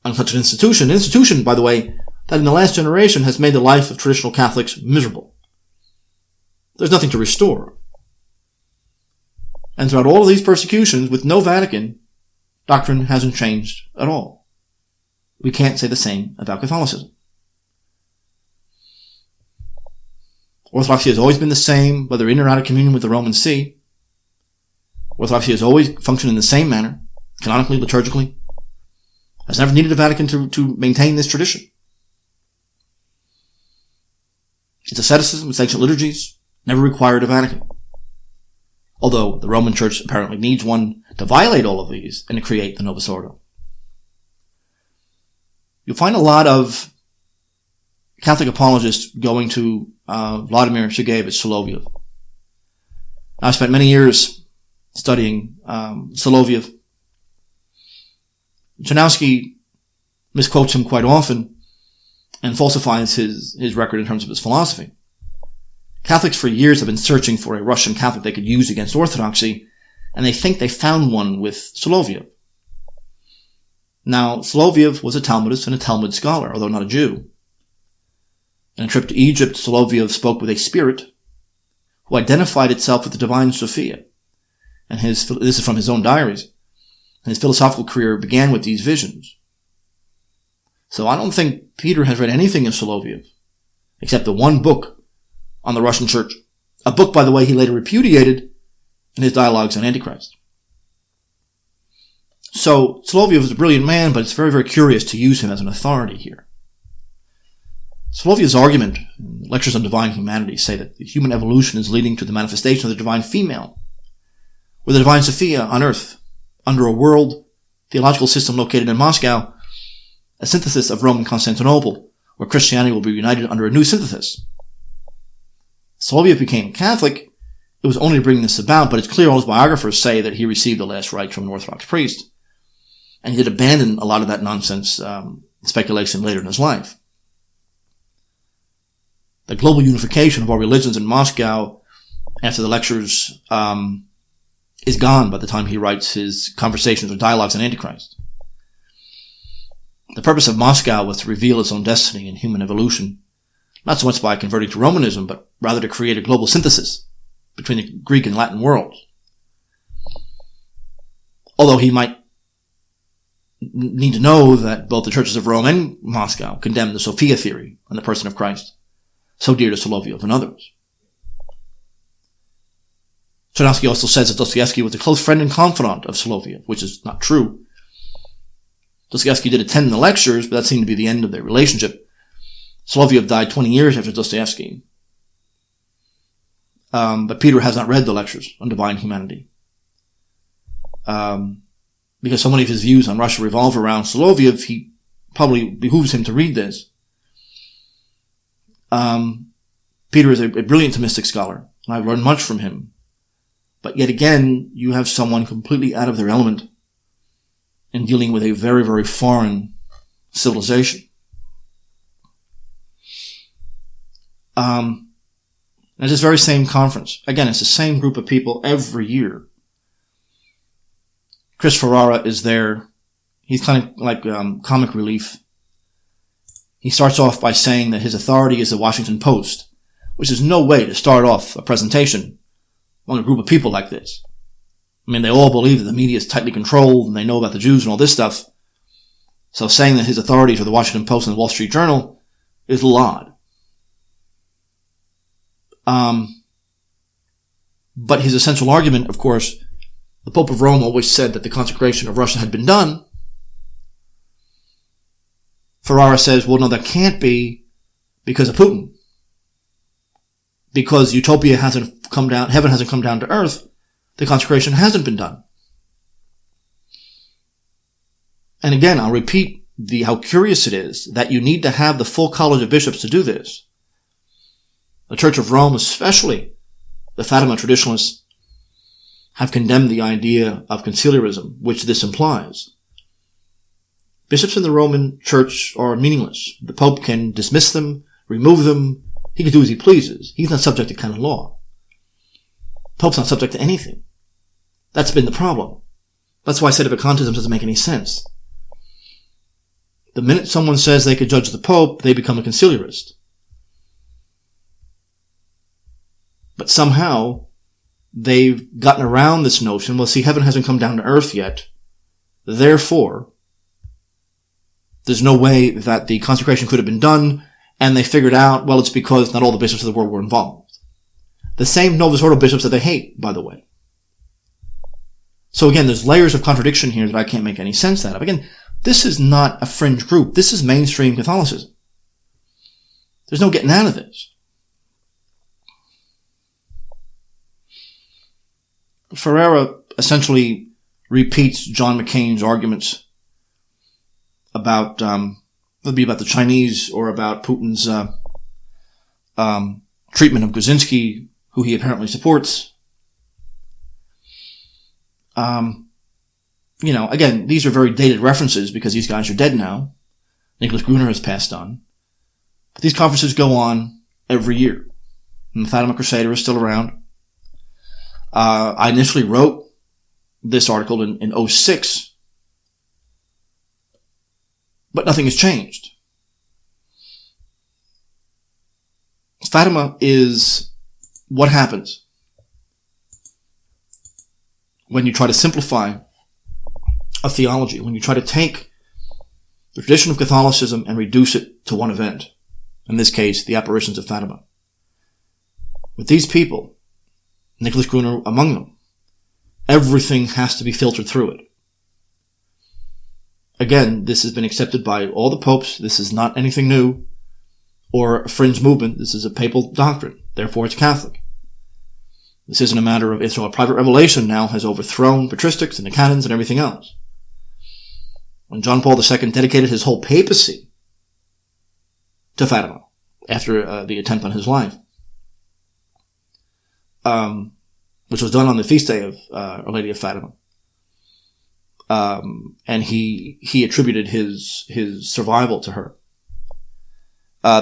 A: on such an institution, by the way, that in the last generation has made the life of traditional Catholics miserable. There's nothing to restore. And throughout all of these persecutions, with no Vatican, doctrine hasn't changed at all. We can't say the same about Catholicism. Orthodoxy has always been the same, whether in or out of communion with the Roman See. Orthodoxy has always functioned in the same manner, canonically, liturgically. Has never needed a Vatican to maintain this tradition. Its asceticism, its ancient liturgies, never required a Vatican. Although the Roman Church apparently needs one to violate all of these and to create the Novus Ordo. You'll find a lot of Catholic apologists going to Vladimir Sergeyevich Soloviev. I've spent many years studying Soloviev. Janowski misquotes him quite often and falsifies his record in terms of his philosophy. Catholics for years have been searching for a Russian Catholic they could use against Orthodoxy, and they think they found one with Soloviev. Now, Soloviev was a Talmudist and a Talmud scholar, although not a Jew. In a trip to Egypt, Soloviev spoke with a spirit who identified itself with the divine Sophia. And this is from his own diaries. And his philosophical career began with these visions. So I don't think Peter has read anything of Soloviev, except the one book on the Russian Church. A book, by the way, he later repudiated in his dialogues on Antichrist. So Soloviev is a brilliant man, but it's very, very curious to use him as an authority here. Soloviev's argument, lectures on divine humanity, say that the human evolution is leading to the manifestation of the divine female, or the divine Sophia on earth, under a world theological system located in Moscow, a synthesis of Rome and Constantinople, where Christianity will be united under a new synthesis. Soloviev became Catholic. It was only to bring this about, but it's clear all his biographers say that he received the last rites from an Orthodox priest, and he did abandon a lot of that nonsense speculation later in his life. The global unification of all religions in Moscow after the lectures is gone by the time he writes his Conversations or Dialogues on Antichrist. The purpose of Moscow was to reveal its own destiny in human evolution, not so much by converting to Romanism, but rather to create a global synthesis between the Greek and Latin worlds. Although he might need to know that both the churches of Rome and Moscow condemned the Sophia theory on the person of Christ, so dear to Soloviev and others. Chernovsky also says that Dostoevsky was a close friend and confidant of Soloviev, which is not true. Dostoevsky did attend the lectures, but that seemed to be the end of their relationship. Soloviev died 20 years after Dostoevsky. But Peter has not read the lectures on divine humanity. Because so many of his views on Russia revolve around Soloviev, he probably behooves him to read this. Peter is a brilliant Thomistic scholar, and I've learned much from him. But yet again, you have someone completely out of their element in dealing with a very, very foreign civilization. At this very same conference, again, it's the same group of people every year. Chris Ferrara is there. He's kind of like comic relief. He starts off by saying that his authority is the Washington Post, which is no way to start off a presentation among a group of people like this. I mean, they all believe that the media is tightly controlled and they know about the Jews and all this stuff. So saying that his authorities are the Washington Post and the Wall Street Journal is a little odd. But his essential argument, of course, the Pope of Rome always said that the consecration of Russia had been done. Ferrara says, well, no, that can't be because of Putin. Because utopia hasn't come down, heaven hasn't come down to earth, the consecration hasn't been done. And again, I'll repeat how curious it is that you need to have the full college of bishops to do this. The Church of Rome, especially the Fatima traditionalists, have condemned the idea of conciliarism, which this implies. Bishops in the Roman Church are meaningless. The Pope can dismiss them, remove them. He can do as he pleases. He's not subject to canon law. The Pope's not subject to anything. That's been the problem. That's why sedevacantism doesn't make any sense. The minute someone says they could judge the Pope, they become a conciliarist. But somehow, they've gotten around this notion, well, see, heaven hasn't come down to earth yet. Therefore, there's no way that the consecration could have been done, and they figured out, well, it's because not all the bishops of the world were involved. The same Novus Ordo bishops that they hate, by the way. So again, there's layers of contradiction here that I can't make any sense out of. Again, this is not a fringe group. This is mainstream Catholicism. There's no getting out of this. Ferrara essentially repeats John McCain's arguments about, whether it be about the Chinese or about Putin's treatment of Guzinski, who he apparently supports. Again, these are very dated references because these guys are dead now. Nicholas Gruner has passed on. But these conferences go on every year. And the Fatima Crusader is still around. I initially wrote this article in 2006, but nothing has changed. Fatima is what happens when you try to simplify a theology, when you try to take the tradition of Catholicism and reduce it to one event, in this case, the apparitions of Fatima. With these people, Nicholas Gruner among them, Everything has to be filtered through it. Again, this has been accepted by all the popes. This is not anything new or a fringe movement. This is a papal doctrine. Therefore, it's Catholic. This isn't a matter of Israel. Private revelation now has overthrown patristics and the canons and everything else. When John Paul II dedicated his whole papacy to Fatima after the attempt on his life, which was done on the feast day of Our Lady of Fatima, and he attributed his survival to her.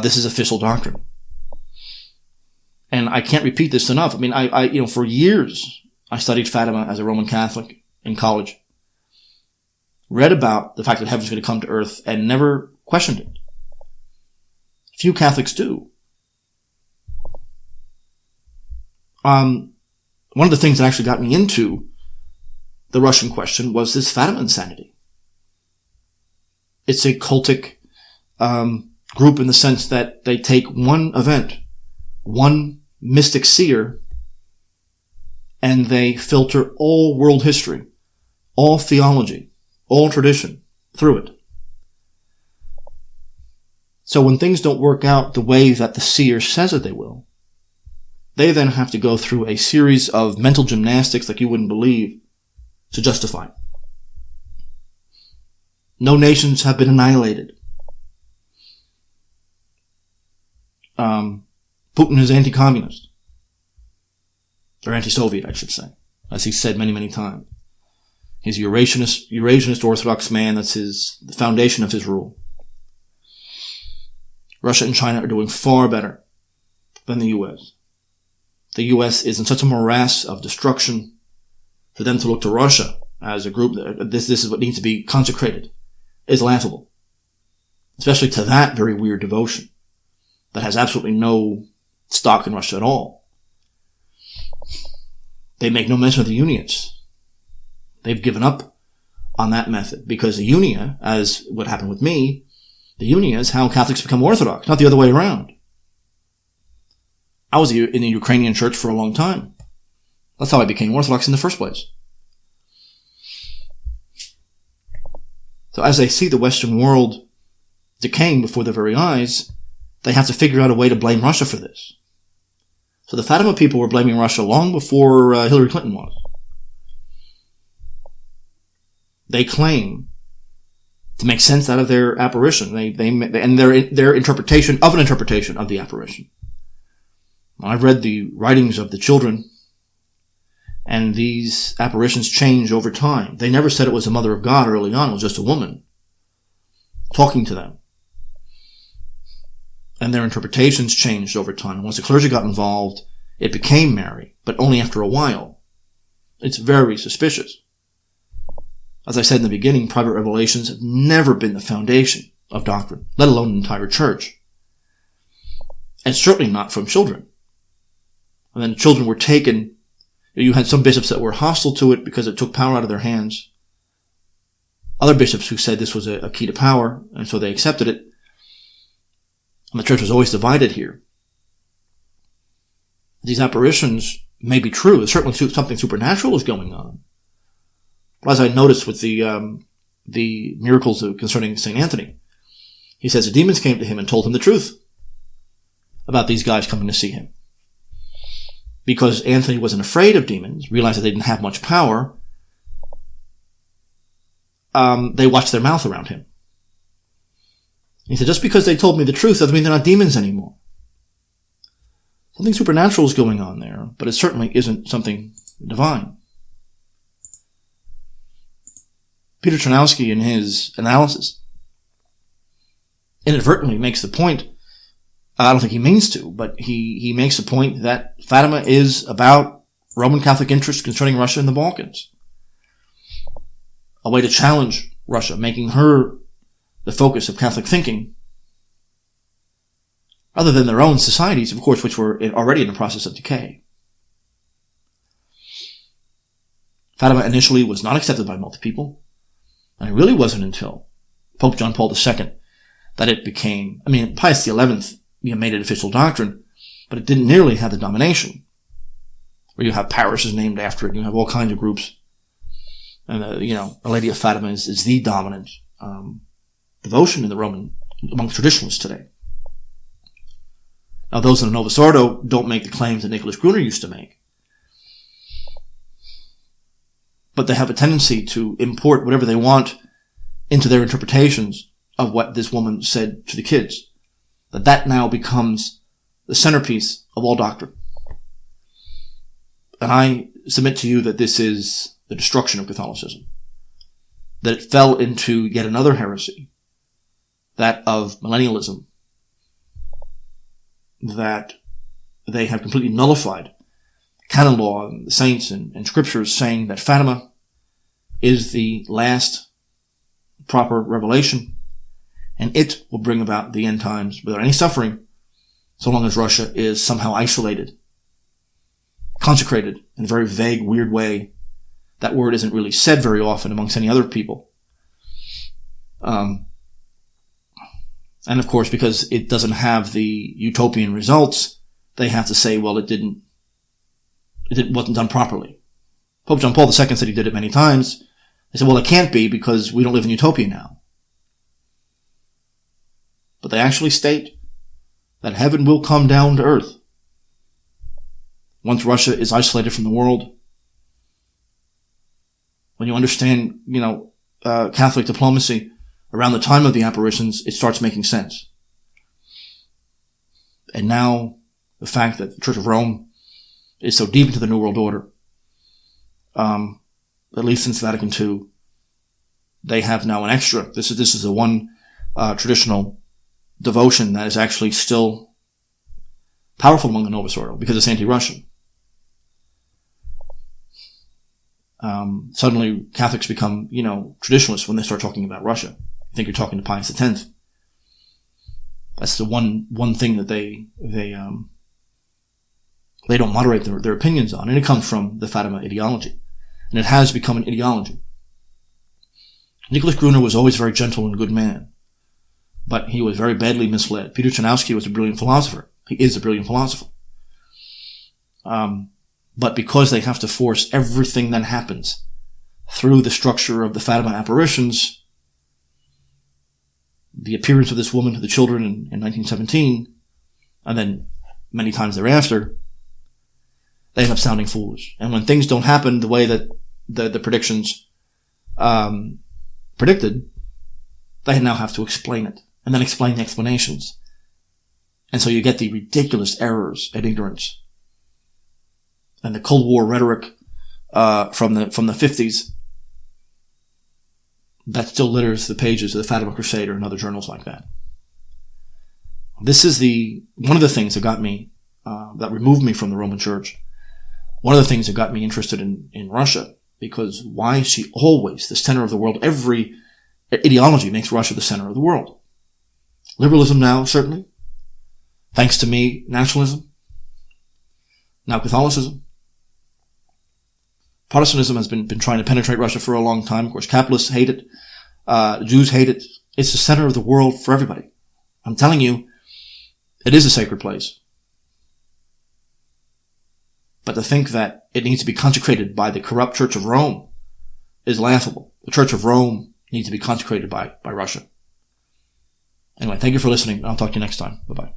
A: This is official doctrine. And I can't repeat this enough. I mean, for years, I studied Fatima as a Roman Catholic in college. Read about the fact that heaven's going to come to earth and never questioned it. Few Catholics do. One of the things that actually got me into the Russian question was this Fatima insanity. It's a cultic group in the sense that they take one event, one mystic seer, and they filter all world history, all theology, all tradition through it. So when things don't work out the way that the seer says that they will, they then have to go through a series of mental gymnastics like you wouldn't believe to justify it. No nations have been annihilated. Putin is anti-communist. Or anti-Soviet, I should say. As he said many, many times. He's a Eurasianist Orthodox man. That's the foundation of his rule. Russia and China are doing far better than the U.S. The U.S. is in such a morass of destruction. For them to look to Russia as a group, this is what needs to be consecrated, is laughable. Especially to that very weird devotion that has absolutely no stock in Russia at all. They make no mention of the Unions. They've given up on that method because the Unia, as what happened with me, the Unia is how Catholics become Orthodox, not the other way around. I was in the Ukrainian church for a long time. That's how I became Orthodox in the first place. So as they see the Western world decaying before their very eyes, they have to figure out a way to blame Russia for this. So the Fatima people were blaming Russia long before Hillary Clinton was. They claim to make sense out of their apparition. And their interpretation of an interpretation of the apparition. I've read the writings of the children, and these apparitions change over time. They never said it was a mother of God early on. It was just a woman talking to them. And their interpretations changed over time. Once the clergy got involved, it became Mary, but only after a while. It's very suspicious. As I said in the beginning, private revelations have never been the foundation of doctrine, let alone an entire church. And certainly not from children. And then children were taken. You had some bishops that were hostile to it because it took power out of their hands. Other bishops who said this was a key to power, and so they accepted it. And the church was always divided here. These apparitions may be true. There's certainly something supernatural is going on. But as I noticed with the miracles concerning St. Anthony, he says the demons came to him and told him the truth about these guys coming to see him. Because Anthony wasn't afraid of demons, realized that they didn't have much power, they watched their mouth around him. He said, just because they told me the truth doesn't mean they're not demons anymore. Something supernatural is going on there, but it certainly isn't something divine. Peter Czarnowski, in his analysis, inadvertently makes the point, I don't think he means to, but he makes the point that Fatima is about Roman Catholic interests concerning Russia and the Balkans. A way to challenge Russia, making her the focus of Catholic thinking, other than their own societies, of course, which were already in the process of decay. Fatima initially was not accepted by most people, and it really wasn't until Pope John Paul II that it became, Pius XI made it official doctrine, but it didn't nearly have the domination, where you have parishes named after it, and you have all kinds of groups And, Our Lady of Fatima is the dominant devotion in the Roman, among traditionalists today. Now, those in the Novus Ordo don't make the claims that Nicholas Gruner used to make. But they have a tendency to import whatever they want into their interpretations of what this woman said to the kids. That now becomes the centerpiece of all doctrine. And I submit to you that this is the destruction of Catholicism. That it fell into yet another heresy, that of millennialism, that they have completely nullified canon law and the saints and scriptures, saying that Fatima is the last proper revelation, and it will bring about the end times without any suffering, so long as Russia is somehow isolated, consecrated in a very vague, weird way. That word isn't really said very often amongst any other people. And of course, because it doesn't have the utopian results, they have to say, well, it wasn't done properly. Pope John Paul II said he did it many times. They said, well, it can't be because we don't live in utopia now. But they actually state that heaven will come down to earth once Russia is isolated from the world. When you understand, Catholic diplomacy around the time of the apparitions, it starts making sense. And now, the fact that the Church of Rome is so deep into the New World Order, at least since Vatican II, they have now an extra. This is the one traditional devotion that is actually still powerful among the Novus Ordo because it's anti-Russian. Suddenly Catholics become, traditionalists when they start talking about Russia. I think you're talking to Pius X. That's the one thing that they don't moderate their opinions on, and it comes from the Fatima ideology, and it has become an ideology. Nicholas Gruner was always a very gentle and good man, but he was very badly misled. Peter Chanowski was a brilliant philosopher. He is a brilliant philosopher. But because they have to force everything that happens through the structure of the Fatima apparitions, the appearance of this woman to the children in 1917, and then many times thereafter, they end up sounding foolish. And when things don't happen the way that the predictions predicted, they now have to explain it, and then explain the explanations. And so you get the ridiculous errors and ignorance. And the Cold War rhetoric from the 50s that still litters the pages of the Fatima Crusader and other journals like that. This is one of the things that got me, that removed me from the Roman Church. One of the things that got me interested in Russia, because why is she always the center of the world? Every ideology makes Russia the center of the world. Liberalism now, certainly. Thanks to me, nationalism. Now Catholicism. Protestantism has been trying to penetrate Russia for a long time. Of course, capitalists hate it. Jews hate it. It's the center of the world for everybody. I'm telling you, it is a sacred place. But to think that it needs to be consecrated by the corrupt Church of Rome is laughable. The Church of Rome needs to be consecrated by Russia. Anyway, thank you for listening. I'll talk to you next time. Bye-bye.